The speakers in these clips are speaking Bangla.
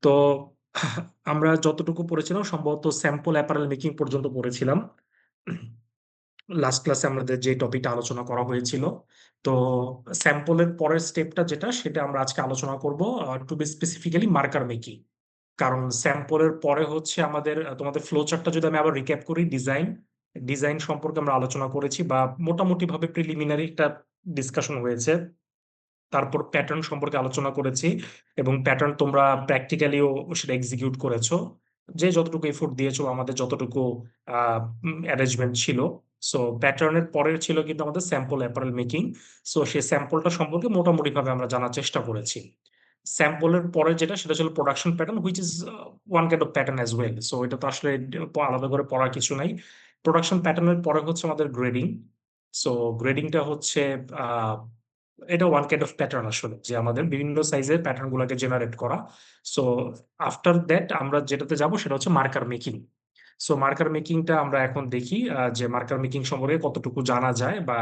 তো আমরা যতটুকু পড়েছিলাম সম্ভবত স্যাম্পল অ্যাপারেল মেকিং পর্যন্ত পড়েছিলাম। লাস্ট ক্লাসে আমাদের যে টপিকটা আলোচনা করা হয়েছিল। তো স্যাম্পলের পরের স্টেপটা যেটা সেটা আমরা আজকে আলোচনা করব, to be specifically marker making. কারণ স্যাম্পলের পরে হচ্ছে আমাদের তোমাদের ফ্লো চার্টটা যদি আমি আবার রিক্যাপ করি, ডিজাইন ডিজাইন সম্পর্কে আমরা আলোচনা করেছি বা মোটামুটি ভাবে প্রিলিমিনারি একটা ডিসকাশন হয়েছে। তারপর প্যাটার্ন সম্পর্কে আলোচনা করেছি এবং প্যাটার্ন তোমরা প্র্যাকটিক্যালিও সেটা এক্সিকিউট করেছো, যে যতটুকু এফোর্ট দিয়েছো, আমাদের যতটুকু অ্যারেঞ্জমেন্ট ছিল। সো প্যাটার্নের পরের ছিল কিন্তু আমাদের স্যাম্পল অ্যাপারেল মেকিং। সো সেই স্যাম্পলটা সম্পর্কে মোটামুটি ভাবে আমরা জানার চেষ্টা করেছি। স্যাম্পলের পরে যেটা সেটা ছিল production pattern, which is one kind of pattern as well. So এটা তো আসলে আলাদা করে পড়ার কিছু নাই। প্রোডাকশন প্যাটার্নের পরে হচ্ছে আমাদের গ্রেডিং। সো গ্রেডিংটা হচ্ছে আহ এটা ওয়ান কাইন্ড অফ প্যাটার্ন আসলে, যে আমাদের বিভিন্ন সাইজের প্যাটার্ন গুলোকে জেনারেট করা। সো আফটার দ্যাট আমরা যেটাতে যাব সেটা হচ্ছে মার্কার মেকিং। সো মার্কার মেকিংটা আমরা এখন দেখি, যে মার্কার মেকিং সম্পর্কে কতটুকু জানা যায় বা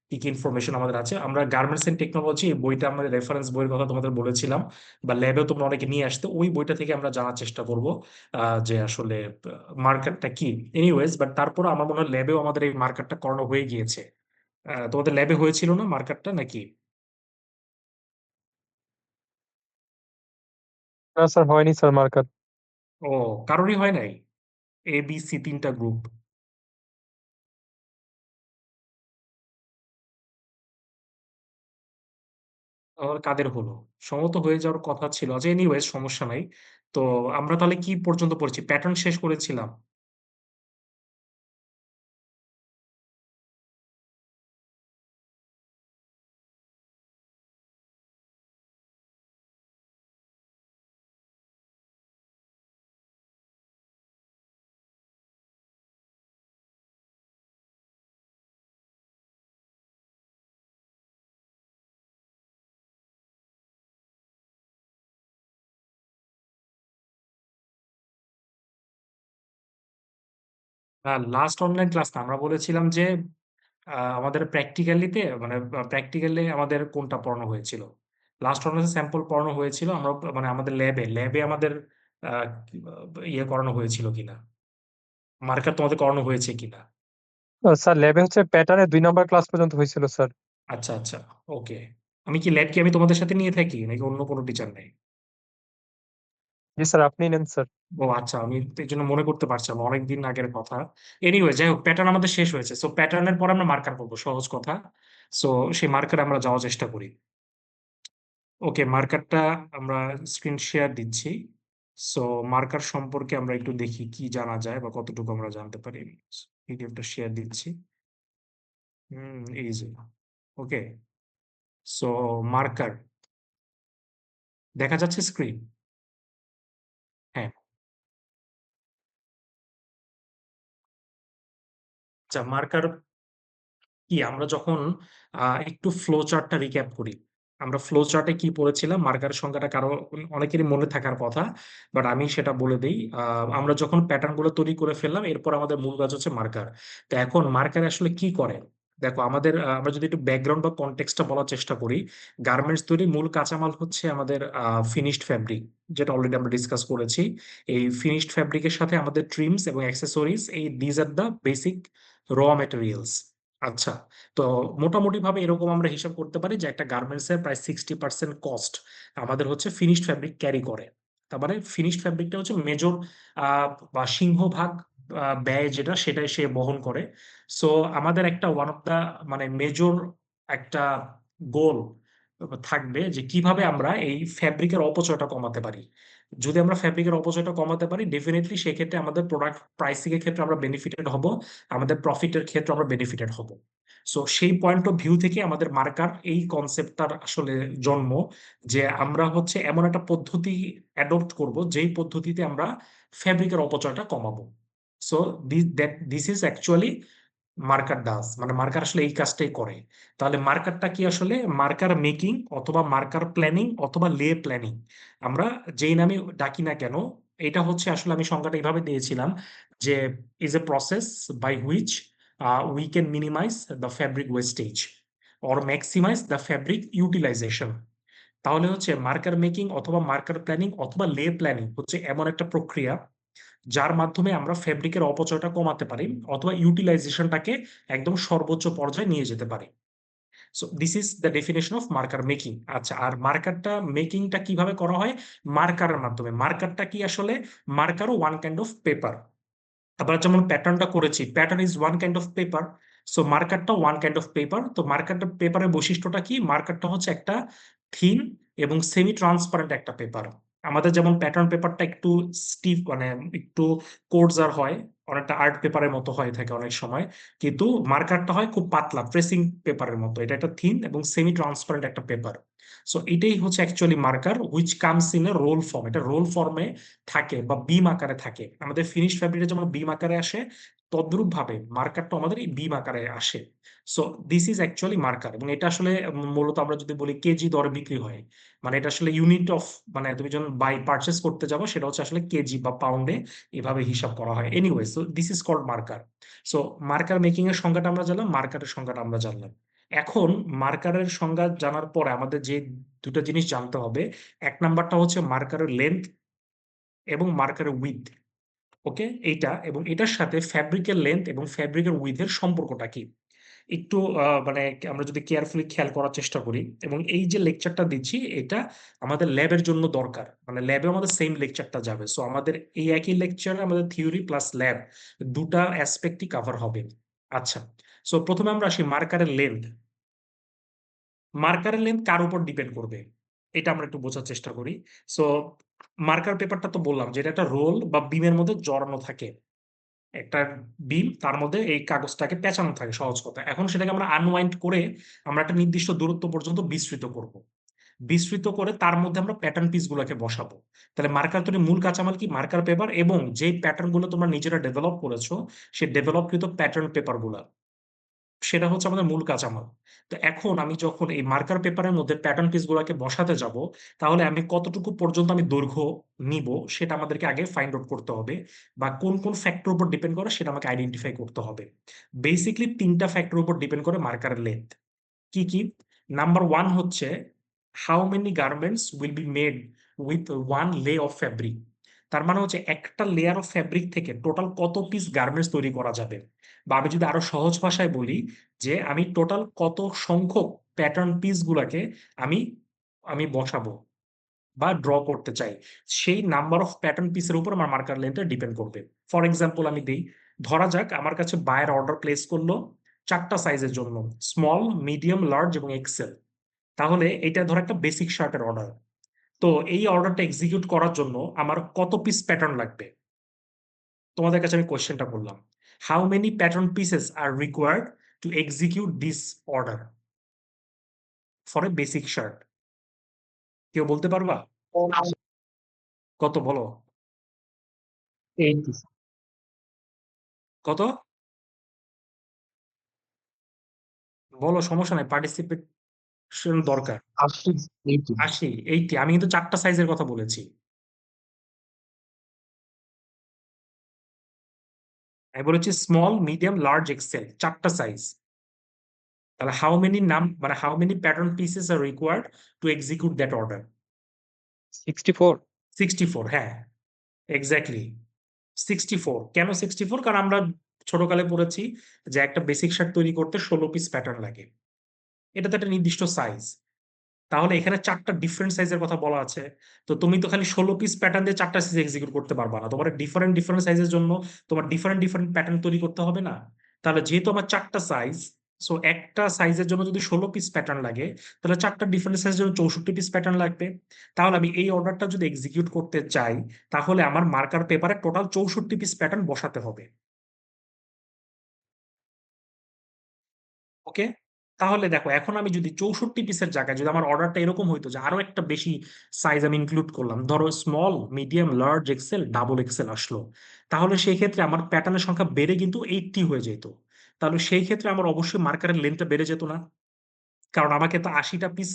কি কি ইনফরমেশন আমাদের আছে। আমরা গার্মেন্টস এন্ড টেকনোলজি বইটা, আমাদের রেফারেন্স বইয়ের কথা তোমাদের বলেছিলাম, বা ল্যাবেও তোমরা অনেকে নিয়ে আসতে, ওই বইটা থেকে আমরা জানার চেষ্টা করব যে আসলে মার্কারটা কি। এনিওয়েজ, বাট তারপর আমার মনে হয় ল্যাবেও আমাদের এই মার্কারটা করানো হয়ে গিয়েছে। তোমাদের ল্যাবে হয়েছিল না মার্কারটা নাকি? না স্যার, হয়নি স্যার মার্কার। ও, কারোরই হয় নাই? এ বি সি তিনটা গ্রুপ? কাদের হলো? সম্ভবত হয়ে যাওয়ার কথা ছিল। আচ্ছা, এনিওয়েজ সমস্যা নাই। তো আমরা তাহলে কি পর্যন্ত পড়েছি? প্যাটার্ন শেষ করেছিলাম। লাস্ট অনলাইন ক্লাস না, আমরা বলেছিলাম যে আমাদের প্র্যাকটিক্যালিতে, মানে প্র্যাকটিক্যালি আমাদের কোনটা পড়ানো হয়েছিল? লাস্ট অনলাইন স্যাম্পল পড়ানো হয়েছিল আমরা, মানে আমাদের ল্যাবে ল্যাবে আমাদের আহ, ইয়ে করানো হয়েছিল কিনা, মার্কার তোমাদের করানো হয়েছে কিনা? স্যার ল্যাবে হচ্ছে প্যাটার্নের 2 নম্বর ক্লাস পর্যন্ত হয়েছিল স্যার। আচ্ছা আচ্ছা, ওকে। আমি কি ল্যাব কি আমি তোমাদের সাথে নিয়ে থাকি নাকি অন্য কোনো টিচার নেই? জি স্যার, আপনি নেন স্যার। ও আচ্ছা, আমি তো এই জন্য মনে করতে পারছিলাম, অনেকদিন আগের কথা। এনিওয়ে, যাই হোক, প্যাটার্ন আমাদের শেষ হয়েছে। সো প্যাটার্নের পর আমরা মার্কার করবো, সহজ কথা। সো সেই মার্কারে আমরা যাওয়ার চেষ্টা করি। ওকে, মার্কারটা আমরা স্ক্রিন শেয়ার দিচ্ছি। সো মার্কার সম্পর্কে আমরা একটু দেখি কি জানা যায় বা কতটুকু আমরা জানতে পারি। পিডিএফটা শেয়ার দিচ্ছি। এই যে, ওকে। সো মার্কার দেখা যাচ্ছে স্ক্রিন? হ্যাঁ। আচ্ছা, মার্কার কি, আমরা যখন একটু ফ্লো চার্টটা রিক্যাপ করি, আমরা ফ্লো চার্টে কি পড়েছিলাম, মার্কারের সংখ্যাটা কারো অনেকেরই মনে থাকার কথা, বাট আমি সেটা বলে দিই। আমরা যখন প্যাটার্ন গুলো তৈরি করে ফেললাম, এরপর আমাদের মূল কাজ হচ্ছে মার্কার। তো এখন মার্কার আসলে কি করে? দেখো, আমাদের আমরা যদি একটু ব্যাকগ্রাউন্ড বা কনটেক্সটটা বলার চেষ্টা করি, গার্মেন্টস তৈরি মূল কাঁচামাল হচ্ছে আমাদের ফিনিশড ফ্যাব্রিক, যেটা অলরেডি আমরা ডিসকাস করেছি। এই ফিনিশড ফ্যাব্রিকের সাথে আমাদের ট্রিমস এবং অ্যাক্সেসরিজ, এই দিজ আর দ্য বেসিক র ম্যাটেরিয়ালস। আচ্ছা, তো মোটামুটি ভাবে এরকম আমরা হিসাব করতে পারি যে একটা গার্মেন্টস এর প্রায় 60% কস্ট আমাদের হচ্ছে ফিনিশড ফ্যাব্রিক ক্যারি করে। তার মানে ফিনিশড ফ্যাব্রিকটা হচ্ছে মেজর বা সিংহভাগ ব্যয় যেটা, সেটাই সে বহন করে। সো আমাদের একটা ওয়ান অফ দা, মানে মেজর একটা গোল থাকবে যে কিভাবে আমরা এই ফ্যাব্রিকের অপচয়টা কমাতে পারি। যদি আমরা ফ্যাব্রিকের অপচয়টা কমাতে পারি, ডেফিনেটলি সেক্ষেত্রে আমাদের প্রোডাক্ট প্রাইসিং এর ক্ষেত্রে আমরা বেনিফিটেড হব, আমাদের প্রফিটের ক্ষেত্রে আমরা বেনিফিটেড হব। সো সেই পয়েন্ট অফ ভিউ থেকে আমাদের মার্কার এই কনসেপ্টটার আসলে জন্ম, যে আমরা হচ্ছে এমন একটা পদ্ধতি অ্যাডপ্ট করব যেই পদ্ধতিতে আমরা ফ্যাব্রিকের অপচয়টা কমাবো। So this is actually marker does, মানে মার্কার আসলে এই কাজটাই করে। তাহলে মার্কারটা কি আসলে? মার্কার মেকিং অথবা মার্কার প্ল্যানিং অথবা লে প্ল্যানিং, আমরা যেই নামে ডাকি না কেন, এটা হচ্ছে আসলে আমি সংজ্ঞাটা এইভাবে দিয়েছিলাম যে is a process by which we can minimize the fabric wastage or maximize the fabric utilization. তাহলে হচ্ছে মার্কার মেকিং অথবা মার্কার প্ল্যানিং অথবা লে প্ল্যানিং হচ্ছে এমন একটা প্রক্রিয়া যার মাধ্যমে আমরা ফেব্রিকের অপচয়টা কমাতে পারি অথবা ইউটিলাইজেশনটাকে একদম সর্বোচ্চ পর্যায়ে নিয়ে যেতে পারি। So this is the definition of marker making. আচ্ছা, আর মার্কারটা মেকিংটা কিভাবে করা হয়? মার্কারের মাধ্যমে। মার্কারটা কি আসলে? মার্কারও ওয়ান কাইন্ড অফ পেপার। আমরা যেমন প্যাটার্নটা করেছি, pattern is one kind of paper. So মার্কারটা ওয়ান কাইন্ড অফ পেপার। তো মার্কারটা পেপারের বৈশিষ্ট্যটা কি? মার্কারটা হচ্ছে একটা থিন এবং সেমি ট্রান্সপারেন্ট একটা পেপার। আমাদের যেমন প্যাটার্ন পেপারটা একটু স্টিফ, মানে একটু কোর্সজার হয়, অনেকটা আর্ট পেপারের মতো হয়ে থাকে অনেক সময়, কিন্তু মার্কারটা হয় খুব পাতলা প্রেসিং পেপারের মতো। এটা একটা থিন এবং সেমি ট্রান্সপারেন্ট একটা পেপার। সো এটাই হচ্ছে actually marker, which comes in a roll form. এটা রোল ফর্মে থাকে বা বিম আকারে থাকে। আমাদের ফিনিশ ফ্যাব্রিকে যেমন বিম আকারে আসে, তদ্রূপ ভাবে মার্কারটা আমাদের এই বিম আকারে আসে। So this is actually marker, এবং এটা আসলে মূলত আমরা যদি বলি কেজি দরে বিক্রি হয়। মানে এটা আসলে ইউনিট অফ, মানে তুমি যখন বাই পারচেস করতে যাবো সেটা হচ্ছে আসলে কেজি বা পাউন্ডে এভাবে হিসাব করা হয়। Anyway, so this is called marker. So marker making এর সংজ্ঞাটা আমরা জানলাম, মার্কারের সংজ্ঞাটা আমরা জানলাম। এখন মার্কারের সংজ্ঞা জানার পরে আমাদের যে দুটো জিনিস জানতে হবে, এক নাম্বারটা হচ্ছে মার্কারের লেন্থ এবং মার্কারের উইথ। ওকে, এইটা এবং এটার সাথে ফ্যাব্রিকের লেন্থ এবং ফ্যাব্রিকের উইথের সম্পর্কটা কি একটু মানে আমরা যদি কেয়ারফুলি খেয়াল করার চেষ্টা করি, এবং এই যে লেকচারটা দিচ্ছি এটা আমাদের ল্যাবের জন্য দরকার, মানে ল্যাবে আমাদের সেম লেকচারটা যাবে। সো আমাদের এই একই লেকচারে আমাদের থিওরি প্লাস ল্যাব দুটা অ্যাসপেক্টই কাভার হবে। আচ্ছা, সো প্রথমে আমরা আসি মার্কারের লেন্থ। মার্কারের লেন্থ কার উপর ডিপেন্ড করবে এটা আমরা একটু বোঝার চেষ্টা করি। সো মার্কার পেপারটা তো বললাম যে এটা একটা রোল বা বিমের মধ্যে জড়ানো থাকে, একটা বিম, তার মধ্যে এই কাগজটাকে পেঁচানো থাকে সহজ কথা। এখন সেটাকে আমরা আনওয়াইন্ড করে আমরা একটা নির্দিষ্ট দূরত্ব পর্যন্ত বিস্তৃত করব। বিস্তৃত করে তার মধ্যে আমরা প্যাটার্ন পিস গুলোকে বসাবো। তাহলে মার্কার তৈরির মূল কাঁচামাল কি? মার্কার পেপার এবং যে প্যাটার্ন গুলো তোমরা নিজেরা ডেভেলপ করেছো, সেই ডেভেলপকৃত প্যাটার্ন পেপার গুলা, সেটা হচ্ছে আমাদের মূল কাঁচামাল। তো এখন আমি যখন এই মার্কার পেপারের মধ্যে প্যাটার্ন পিস গুলাকে বসাতে যাব, তাহলে আমি কতটুকু পর্যন্ত আমি দৈর্ঘ্য নিব সেটা আমাদেরকে আগে ফাইন্ড আউট করতে হবে, বা কোন কোন ফ্যাক্টর উপর ডিপেন্ড করে সেটা আমাকে আইডেন্টিফাই করতে হবে। বেসিকলি তিনটা ফ্যাক্টর উপর ডিপেন্ড করে মার্কারের লেন্থ। কি কি? নাম্বার ওয়ান হচ্ছে how many garments will be made with one লে অফ ফ্যাব্রিক। তার মানে হচ্ছে একটা লেয়ার অফ ফ্যাব্রিক থেকে টোটাল কত পিস গার্মেন্টস তৈরি করা যাবে। বা আমি যদি আরো সহজ ভাষায় বলি, যে আমি টোটাল কত সংখ্যক প্যাটার্ন পিস গুলাকে আমি আমি বসাবো বা ড্র করতে চাই, সেই নাম্বার অফ প্যাটার্ন পিসের উপর আমার মার্কার লেন্থটা ডিপেন্ড করবে। ফর এক্সাম্পল আমি দিই, ধরা যাক আমার কাছে বায়ার অর্ডার প্লেস করলো চারটা সাইজের জন্য, স্মল, মিডিয়াম, লার্জ এবং এক্সেল। তাহলে এটা ধর একটা বেসিক শার্টের অর্ডার। তো এই অর্ডারটা এক্সিকিউট করার জন্য আমার কত পিস প্যাটার্ন লাগবে? তোমাদের কাছে আমি কোয়েশ্চেনটা করলাম, how many pattern pieces R required to execute this order for a basic shirt? কেউ বলতে পারবা? কত বলো? 80। কত? বলো, সমস্যা নাই, পার্টিসিপেশন দরকার। 80। 80। 80? 80? আমি কিন্তু চারটা সাইজের কথা বলেছি। আমি বলেছি স্মল, মিডিয়াম, লার্জ, এক্সেল, চারটা সাইজ। তাহলে হাউ মেনি মানে how many pattern pieces R required to execute that order? 64। 64, হ্যাঁ, এক্স্যাক্টলি 64। কেন 64? কারণ আমরা ছোটকালে পড়েছি যে একটা বেসিক শার্ট তৈরি করতে 16 পিস প্যাটার্ন লাগে। এটা তো একটা নির্দিষ্ট সাইজ। তাহলে এখানে চারটা ডিফারেন্ট সাইজের কথা বলা আছে। তো তুমি তো খালি 16 পিস প্যাটার্ন দিয়ে চারটা সাইজ এক্সিকিউট করতে পারবা না, তোমার ডিফারেন্ট ডিফারেন্ট সাইজের জন্য তোমার ডিফারেন্ট ডিফারেন্ট প্যাটার্ন তৈরি করতে হবে না? তাহলে যেহেতু আমার চারটা সাইজ, সো একটা সাইজের জন্য যদি 16 পিস প্যাটার্ন লাগে, তাহলে চারটা ডিফারেন্ট সাইজের জন্য 64 পিস প্যাটার্ন লাগবে। তাহলে আমি এই অর্ডারটা যদি এক্সিকিউট করতে চাই, তাহলে আমার মার্কার পেপারে টোটাল 64 পিস প্যাটার্ন বসাতে হবে। ওকে, তাহলে দেখো এখন আমি যদি 64 পিসের জায়গায় যদি আমার অর্ডারটা এরকম হইতো যে আরো একটা বেশি সাইজ আমি ইনক্লুড করলাম, ধরো small, medium, large, XL, double XL আসলো, তাহলে সেই ক্ষেত্রে আমার প্যাটার্নের সংখ্যা বেড়ে কিন্তু 80 হয়ে যেত। তাহলে সেই ক্ষেত্রে আমার অবশ্যই মার্কারের লেন্থটা বেড়ে যেত না? কারণ আমাকে তো 80টা পিস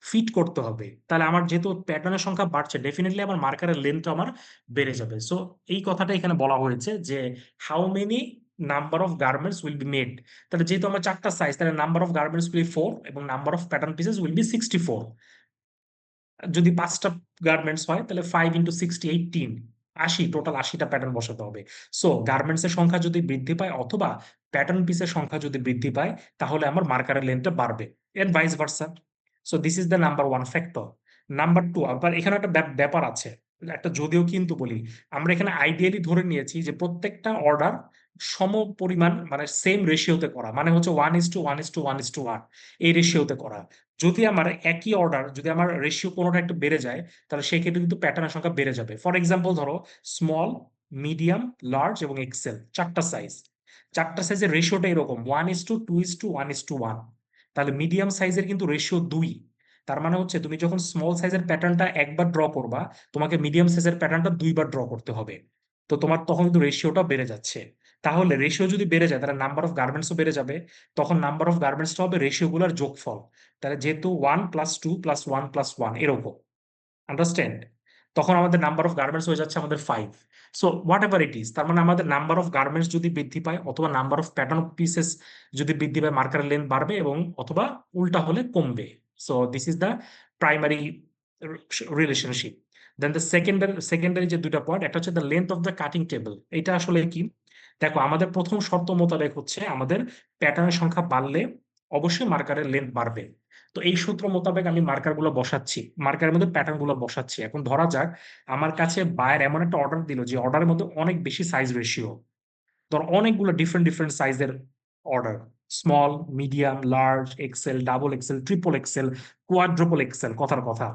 ফিট করতে হবে। তাহলে আমার যেহেতু প্যাটার্নের সংখ্যা বাড়ছে, ডেফিনেটলি আমার মার্কারের লেন্থ আমার বেড়ে যাবে। সো এই কথাটা এখানে বলা হয়েছে যে how many number of garments will be made. তাহলে যেহেতু আমার চারটা সাইজ, তাহলে number of garments will be 4 এবং number of pattern pieces will be 64। যদি 5টা গার্মেন্টস হয় তাহলে 5 × 60 18, 80, টোটাল 80টা প্যাটার্ন বসাতে হবে। সো গার্মেন্টস এর সংখ্যা যদি বৃদ্ধি পায় অথবা প্যাটার্ন পিসের সংখ্যা যদি বৃদ্ধি পায় তাহলে আমার মার্কারের লেন্থটা বাড়বে, and vice versa. So this is the number one factor. Number two, আবার এখানে একটা ব্যাপার আছে, একটা যদিও কিন্তু বলি, আমরা এখানে আইডিয়ালি ধরে নিয়েছি যে প্রত্যেকটা অর্ডার সম পরিমাণ মানে সেম রেশিওতে করা, মানে হচ্ছে 1:1:1:1 এই রেশিওতে করা। যদি আমার একই অর্ডার, যদি আমার রেশিও কোনোটা একটু বেড়ে যায়, তাহলে সেই ক্ষেত্রে কিন্তু প্যাটার্নের সংখ্যা বেড়ে যাবে। ফর এক্সাম্পল ধরো স্মল, মিডিয়াম, লার্জ এবং এক্সেল, চারটা সাইজ, চারটা সাইজের রেশিওটা এরকম 1:2:1:1, তাহলে মিডিয়াম সাইজের কিন্তু রেশিও 2। তার মানে হচ্ছে তুমি যখন স্মল সাইজের প্যাটার্নটা একবার ড্র করবা, তোমাকে মিডিয়াম সাইজের প্যাটার্নটা দুইবার ড্র করতে হবে। তো তোমার তখন কিন্তু রেশিওটা বেড়ে যাচ্ছে। তাহলে রেশিও যদি বেড়ে যায় তাহলে নাম্বার অফ গার্মেন্টসও বেড়ে যাবে। তখন নাম্বার অফ গার্মেন্টসটা হবে রেশিওগুলোর যোগফল। তাহলে যেহেতু 1+2+1+1 এরকম, আন্ডারস্ট্যান্ড? তখন আমাদের নাম্বার অফ গার্মেন্টস হয়ে যাচ্ছে আমাদের 5। So what ever it is, তার মানে আমাদের নাম্বার অফ গার্মেন্টস যদি বৃদ্ধি পায় অথবা number of pattern of pieces যদি বৃদ্ধি পায়, মার্কারের লেন্থ বাড়বে এবং অথবা উল্টা হলে কমবে। So this is the primary relationship. Then the secondary যে দুইটা পয়েন্ট, একটা হচ্ছে the length of the cutting table. এটা আসলে কি? দেখো, আমাদের প্রথম শর্ত মোতাবেক হচ্ছে আমাদের প্যাটার্নের সংখ্যা বাড়লে অবশ্যই মার্কারের লেন্থ বাড়বে। তো এই সূত্র মোতাবেক আমি মার্কার গুলো বসাচ্ছি, মার্কারের মধ্যে প্যাটার্ন গুলো বসাচ্ছি। এখন ধরা যাক আমার কাছে বায়ার এমন একটা অর্ডার দিল যে অর্ডারের মধ্যে অনেক বেশি সাইজ রেশিও, ধর অনেকগুলো ডিফারেন্ট ডিফারেন্ট সাইজের order, small, medium, large, XL, double XL, triple XL, quadruple XL, কথার কথা।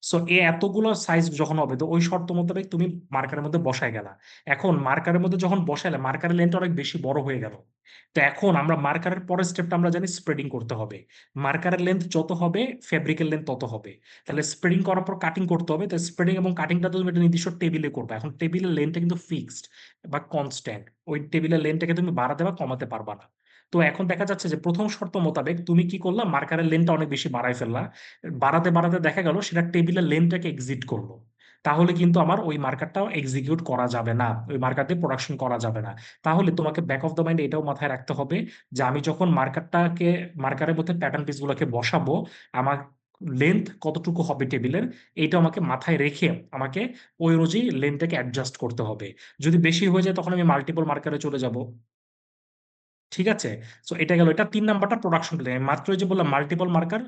সো এই এতগুলো সাইজ যখন হবে, তো ওই শর্ত মোতাবেক তুমি মার্কারের মধ্যে বসায় গেলা। এখন মার্কারের মধ্যে যখন বসাইলে মার্কারের লেন্থ অনেক বেশি বড় হয়ে গেল। তো এখন আমরা মার্কারের পরের স্টেপটা আমরা জানি স্প্রেডিং করতে হবে। মার্কারের লেন্থ যত হবে ফেব্রিকের লেন্থ তত হবে। তাহলে স্প্রেডিং করার পর কাটিং করতে হবে। তো স্প্রেডিং এবং কাটিংটা তুমি একটা নির্দিষ্ট টেবিলে করবে। এখন টেবিলের লেন্থটা কিন্তু ফিক্সড বা কনস্ট্যান্ট, ওই টেবিলের লেন্থটাকে তুমি বাড়াতে বা কমাতে পারবা না। তো এখন দেখা যাচ্ছে যে প্রথম শর্ত মোতাবেক তুমি কি করলা, মার্কারের লেন্থটা অনেক বেশি বাড়াই ফেললা। বাড়াতে বাড়াতে দেখা গেল সেটা টেবিলের লেনটাকে এক্সিট করলো। তাহলে কিন্তু আমার ওই মার্কারটাও এক্সিকিউট করা যাবে না, ওই মার্কার দিয়ে প্রোডাকশন করা যাবে না। তাহলে তোমাকে ব্যাক অফ দ্য মাইন্ড এটাও মাথায় রাখতে হবে যে আমি যখন মার্কারের মধ্যে প্যাটার্ন পিসগুলোকে বসাবো, আমার লেন্থ কতটুকু হবে টেবিলের, এইটা আমাকে মাথায় রেখে আমাকে ওই অনুযায়ী লেন্থটাকে অ্যাডজাস্ট করতে হবে। যদি বেশি হয়ে যায় তখন আমি মাল্টিপল মার্কারে চলে যাব। ঠিক আছে? সো এটা গেল, এটা 3 নাম্বারটা প্রোডাকশন প্ল্যান। মাত্র যে বললাম multiple marker,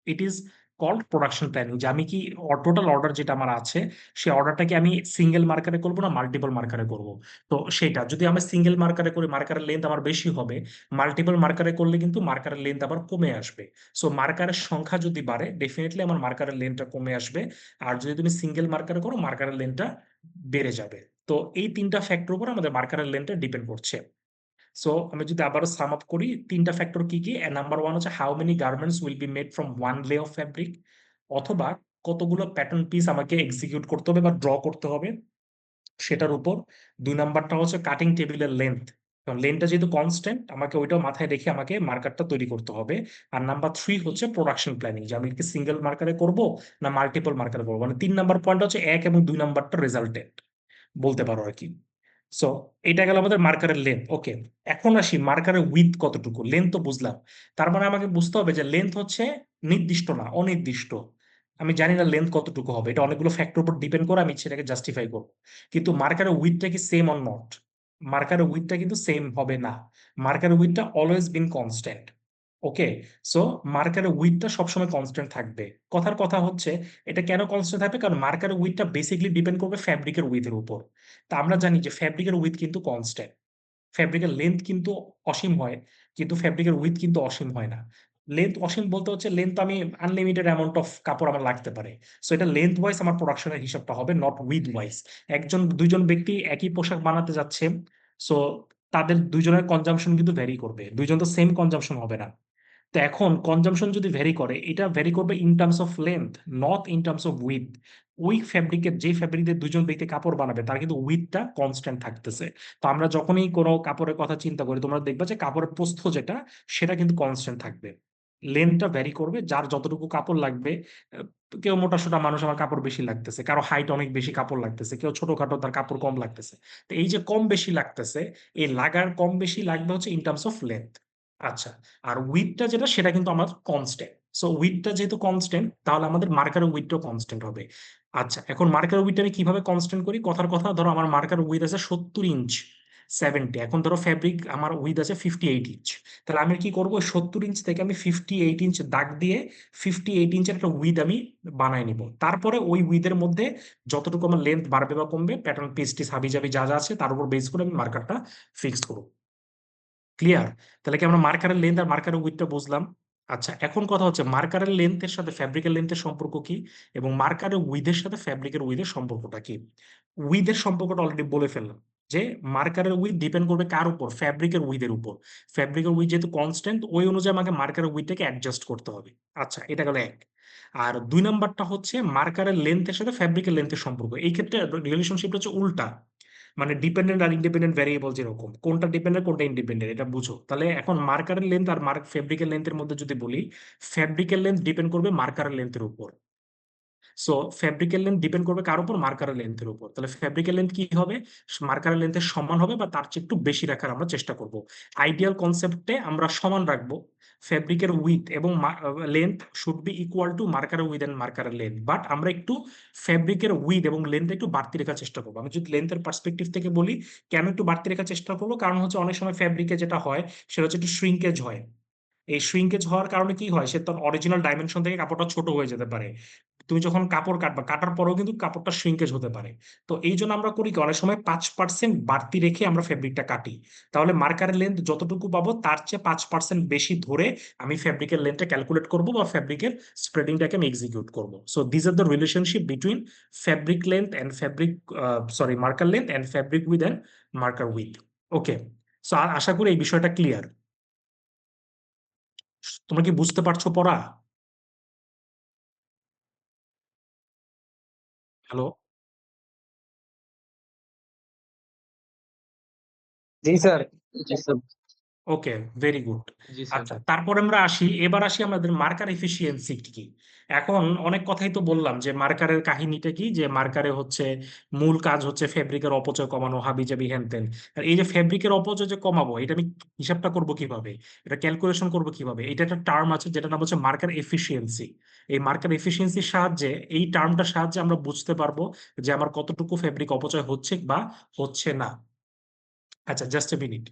it is called production planning, যে আমি কি টোটাল অর্ডার যেটা আমার আছে সেই অর্ডারটাকে আমি সিঙ্গেল মার্কারে করবো না মাল্টিপল মার্কারে করব। তো সেটা যদি আমি সিঙ্গেল মার্কারে করি মার্কারের লেন্থ আমার বেশি হবে, মাল্টিপল মার্কারে করলে কিন্তু মার্কারের লেন্থ আবার কমে আসবে। সো মার্কারের সংখ্যা যদি বাড়ে ডেফিনেটলি আমার মার্কারের লেন্থটা কমে আসবে। আর যদি তুমি সিঙ্গেল মার্কারে করো মার্কারের লেন্থটা বেড়ে যাবে। তো এই 3টা ফ্যাক্টর উপর আমাদের মার্কারের লেন্থটা ডিপেন্ড করছে। সো আমি যদি আবারও সাম আপ করি, 3টা ফ্যাক্টর কি কি? নাম্বার ওয়ান হচ্ছে how many garments will be made from one লে অফ ফ্যাব্রিক, অথবা কতগুলো প্যাটার্ন পিস আমাকে এক্সিকিউট করতে হবে বা ড্র করতে হবে সেটার উপর। 2 নাম্বারটা হচ্ছে কাটিং টেবিলের লেন্থ, কারণ লেন্থটা যেহেতু কনস্ট্যান্ট আমাকে ওইটাও মাথায় রেখে আমাকে মার্কারটা তৈরি করতে হবে। আর নাম্বার 3 হচ্ছে প্রোডাকশন প্ল্যানিং, যে আমি কি সিঙ্গেল মার্কারে করব না মাল্টিপল মার্কারে করবো। মানে 3 নাম্বার পয়েন্ট হচ্ছে 1 এবং 2 নাম্বারটা রেজাল্টেন্ট বলতে পারো আর কি। সো এটা গেল আমাদের মার্কারের লেন্থ। ওকে, এখন আসি মার্কারের উইথ কতটুকু, লেন্থ তো বুঝলাম। তার মানে আমাকে বুঝতে হবে যে লেন্থ হচ্ছে নির্দিষ্ট না, অনির্দিষ্ট। আমি জানি না লেন্থ কতটুকু হবে, এটা অনেকগুলো ফ্যাক্টর উপর ডিপেন্ড করে আমি সেটাকে জাস্টিফাই করবো। কিন্তু মার্কারের উইথটা কি সেম অর নট? মার্কারের উইথটা কিন্তু সেম হবে না। মার্কারের উইথটা always been constant. Okay, so মার্কারের উইথটা সবসময় কনস্ট্যান্ট থাকবে। কথার কথা হচ্ছে এটা কেন কনস্ট্যান্ট থাকবে, কারণ মার্কারের উইথটা বেসিকলি ডিপেন্ড করবে ফ্যাব্রিকের উইথের উপর। তা আমরা জানি যে ফ্যাব্রিকের উইথ কিন্তু কনস্ট্যান্ট, ফ্যাব্রিকের লেন্থ কিন্তু অসীম হয়, কিন্তু ফ্যাব্রিকের উইথ কিন্তু অসীম হয় না। লেন্থ অসীম বলতে হচ্ছে লেন্থ আমি আনলিমিটেড অ্যামাউন্ট অফ কাপড় আমার লাগতে পারে। সো এটা লেন্থ ওয়াইজ আমার প্রোডাকশনের হিসাবটা হবে, নট উইথ ওয়াইজ। দুইজন ব্যক্তি একই পোশাক বানাতে যাচ্ছে, সো তাদের দুইজনের কনজাম্পশন কিন্তু ভ্যারি করবে, দুইজন তো সেম কনজাম্পশন হবে না। তো এখন কনজাম্পশন যদি ভ্যারি করে, এটা ভ্যারি করবে in terms of length, not in terms of with. ওই ফ্যাব্রিকের যে ফ্যাব্রিক দিয়ে দুজন ব্যক্তি কাপড় বানাবে তার কিন্তু উইথটা কনস্ট্যান্ট থাকতেছে। তো আমরা যখনই কোনো কাপড়ের কথা চিন্তা করি তোমরা দেখবা যে কাপড়ের প্রস্থ যেটা সেটা কিন্তু কনস্ট্যান্ট থাকবে। লেন্থটা ভ্যারি করবে যার যতটুকু কাপড় লাগবে। আহ, কেউ মোটাসোটা মানুষ আমার কাপড় বেশি লাগতেছে, কারো হাইট অনেক বেশি কাপড় লাগতেছে, কেউ ছোটখাটো তার কাপড় কম লাগতেছে। তো এই যে কম বেশি লাগতেছে, এই লাগার কম বেশি লাগবে হচ্ছে ইন টার্মস অফ লেন্থ। আচ্ছা, আর উইথটা যেটা সেটা কিন্তু আমার কনস্ট্যান্ট। সো উইডটা যেহেতু কনস্ট্যান্ট, তাহলে আমাদের মার্কারের উইডটাও কনস্ট্যান্ট হবে। আচ্ছা, এখন মার্কারের উইডটা আমি কিভাবে কনস্ট্যান্ট করি? কথার কথা, ধরো আমার মার্কার উইড আছে 70 ইঞ্চ, 70, এখন ধরো ফ্যাব্রিক আমার উইড আছে 58 ইঞ্চ। তাহলে আমি কি করবো? 70 ইঞ্চ থেকে আমি 58 ইঞ্চ দাগ দিয়ে 58 ইঞ্চের একটা উইড আমি বানাই নিব। তারপরে ওই উইডের মধ্যে যতটুকু আমার লেন্থ বাড়বে বা কমবে, প্যাটার্ন পেস্টিস হাবি জাবি যা যা আছে তার উপর বেস করে আমি মার্কারটা ফিক্স করবো। ক্লিয়ার? তাহলে কি আমরা মার্কারের লেন্থ আর মার্কারের উইডটা বুঝলাম? আচ্ছা, এখন কথা হচ্ছে মার্কারের লেন্থের সাথে ফ্যাব্রিকের লেন্থের সম্পর্ক কি, এবং মার্কারের উইডের সাথে ফ্যাব্রিকের উইডের সম্পর্কটা কি? উইডের সম্পর্কটা অলরেডি বলে ফেললাম, যে মার্কারের উইড ডিপেন্ড করবে কার উপর? ফ্যাব্রিকের উইডের উপর। ফ্যাব্রিকের উইড যেহেতু কনস্ট্যান্ট, ওই অনুযায়ী আমাকে মার্কারের উইডটাকে অ্যাডজাস্ট করতে হবে। আচ্ছা, এটা গেল এক। আর দুই নাম্বারটা হচ্ছে মার্কারের লেন্থের সাথে ফ্যাব্রিকের লেন্থের সম্পর্ক। এই ক্ষেত্রে রিলেশনশিপটা হচ্ছে উল্টা, মানে ডিপেন্ডেন্ট আর ইন্ডিপেন্ডেন্ট ভ্যারিয়েবল যেরকম, কোনটা ডিপেন্ডেন্ট কোনটা ইন্ডিপেন্ডেন্ট, এটা বুঝো। তাহলে এখন মার্কারের লেন্থ আর ফেব্রিকের লেন্থের মধ্যে যদি বলি, ফেব্রিকের লেন্থ ডিপেন্ড করবে মার্কারের লেন্থের উপর। সো ফেব্রিকের লেন্থ ডিপেন্ড করবে কার উপর? মার্কারের লেন্থের উপর। তাহলে ফেব্রিকের লেন্থ কি হবে? মার্কারের লেন্থের সমান হবে, বা তার চেয়ে একটু বেশি রাখার আমরা চেষ্টা করব। আইডিয়াল কনসেপ্টে আমরা সমান রাখবো। ফেব্রিকের উইথ এবং length should be equal to মার্কারের উইথ এন্ড মার্কারের লেন্থ, বাট আমরা একটু ফেব্রিকের উইথ এবং লেন্থ একটু বাড়তি রাখার চেষ্টা করবো। আমি যদি লেন্থের পার্সপেক্টিভ থেকে বলি, কেন একটু বাড়তি রাখার চেষ্টা করবো? কারণ হচ্ছে অনেক সময় ফেব্রিকে যেটা হয় সেটা হচ্ছে একটু শ্রিঙ্কেজ হয়। এই শ্রিঙ্কেজ হওয়ার কারণে কি হয়, সে তার অরিজিনাল ডাইমেনশন থেকে কাপড়টা ছোট হয়ে যেতে পারে। তুমি যখন কাপড় কাটবা, কাটার পরেও কিন্তু কাপড়টা শ্রিঙ্কেজ হতে পারে। তো এই জন্য আমরা করি কি, অনেক সময় 5% বাড়তি রেখে আমরা ফেব্রিকটা কাটি। তাহলে মার্কারের লেন্থ যতটুকু পাবো তার চেয়ে 5% বেশি ধরে আমি ফেব্রিকের লেন্থটা ক্যালকুলেট করবো, বা ফেব্রিকের স্প্রেডিংটাকে আমি এক্সিকিউট করবো। So this are the relationship between fabric length and fabric, sorry, marker length and fabric width and marker width. Okay, so আশা করি এই বিষয়টা ক্লিয়ার। তোমরা কি বুঝতে পারছো পড়া? হ্যালো? জি স্যার। জি স্যার। Okay, very good. জি স্যার। আচ্ছা, তারপরে আমরা আসি, এবার আসি আমাদের মার্কার এফিসিয়েন্সি কি। এখন অনেক কথাই তো বললাম যে মার্কারের কাহিনীটা কি, যে মার্কারে হচ্ছে মূল কাজ হচ্ছে ফেব্রিকের অপচয় কমানো, হাবিজাবি হ্যানত্যান। আর এই যে ফেব্রিকের অপচয় যে কমাবো, এটা আমি হিসাবটা করব কিভাবে, এটা ক্যালকুলেশন করব কিভাবে? এটা একটা টার্ম আছে যেটা নাম হচ্ছে মার্কার এফিসিয়েন্সি। এই মার্কার এফিসিয়েন্সির সাহায্যে, এই টার্মটার সাহায্যে আমরা বুঝতে পারবো যে আমার কতটুকু ফেব্রিক অপচয় হচ্ছে বা হচ্ছে না। আচ্ছা, জাস্ট এ মিনিট।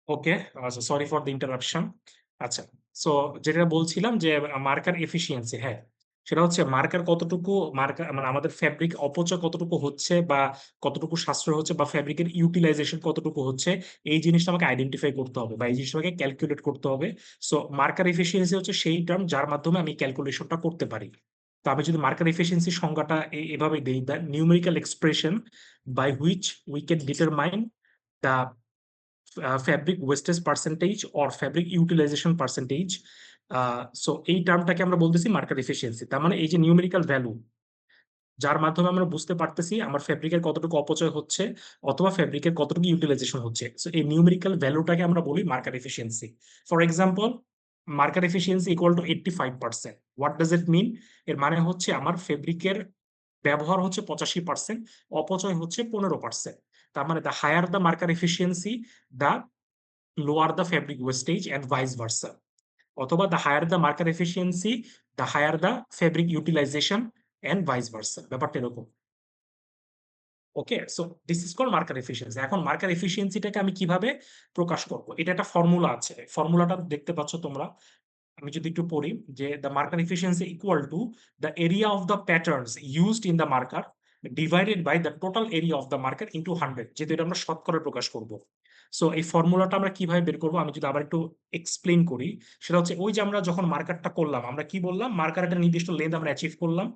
ওকে, আচ্ছা, সরি ফর দ্য ইন্টারাপশন। আচ্ছা, সো যেটা বলছিলাম যে মার্কার এফিসিয়েন্সি, হ্যাঁ, সেটা হচ্ছে মার্কার কতটুকু, মার্কার মানে আমাদের ফ্যাব্রিক অপচয় কতটুকু হচ্ছে, বা কতটুকু সাশ্রয় হচ্ছে, বা ফ্যাব্রিকের ইউটিলাইজেশন কতটুকু হচ্ছে, এই জিনিসটা আমাকে আইডেন্টিফাই করতে হবে, বা এই জিনিসটা আমাকে ক্যালকুলেট করতে হবে। সো মার্কার এফিসিয়েন্সি হচ্ছে সেই টার্ম যার মাধ্যমে আমি ক্যালকুলেশনটা করতে পারি। তো আমি যদি মার্কার এফিসিয়েন্সি সংজ্ঞাটা এভাবে দিই, the numerical expression by which we can determine the fabric wastage percentage or fabric utilization percentage. So এই টার্মটাকে আমরা বলতেছি মার্কার এফিসিয়েন্সি। তার মানে এই যে নিউমেরিক্যাল ভ্যালু, যার মাধ্যমে আমরা বুঝতে পারতেছি আমার ফেব্রিকের কতটুকু অপচয় হচ্ছে অথবা ফেব্রিকের কতটুকু ইউটিলাইজেশন হচ্ছে। সো এই নিউমেরিক্যাল ভ্যালুটাকে আমরা বলি marker efficiency. For example, marker efficiency equal to 85%। What does it mean? এর মানে হচ্ছে আমার ফেব্রিকের ব্যবহার হচ্ছে 85%, অপচয় হচ্ছে 15%। তার মানে the higher the marker efficiency, the lower the fabric wastage and vice versa. অথবা the higher the marker efficiency, the higher the fabric utilisation and vice versa. ব্যাপারটা এরকম। Okay, so this is call marker efficiency. এখন মার্কার এফিসিয়েন্সিটাকে আমি কিভাবে প্রকাশ করব? এটা একটা ফর্মুলা আছে, ফর্মুলাটা দেখতে পাচ্ছ তোমরা। আমি যদি একটু পড়ি, যে the marker efficiency equal to the area of the patterns used in the marker divided by the total area of the marker into 100, যেহেতু এটা আমরা শতকরা প্রকাশ করব। সো এই ফর্মুলাটা আমরা কিভাবে বের করবো, আমি যদি আবার একটু এক্সপ্লেন করি, সেটা হচ্ছে ওই যে আমরা যখন মার্কারটা করলাম, আমরা কি বললাম, মার্কার একটা নির্দিষ্ট লেন্থ আমরা অ্যাচিভ করলাম,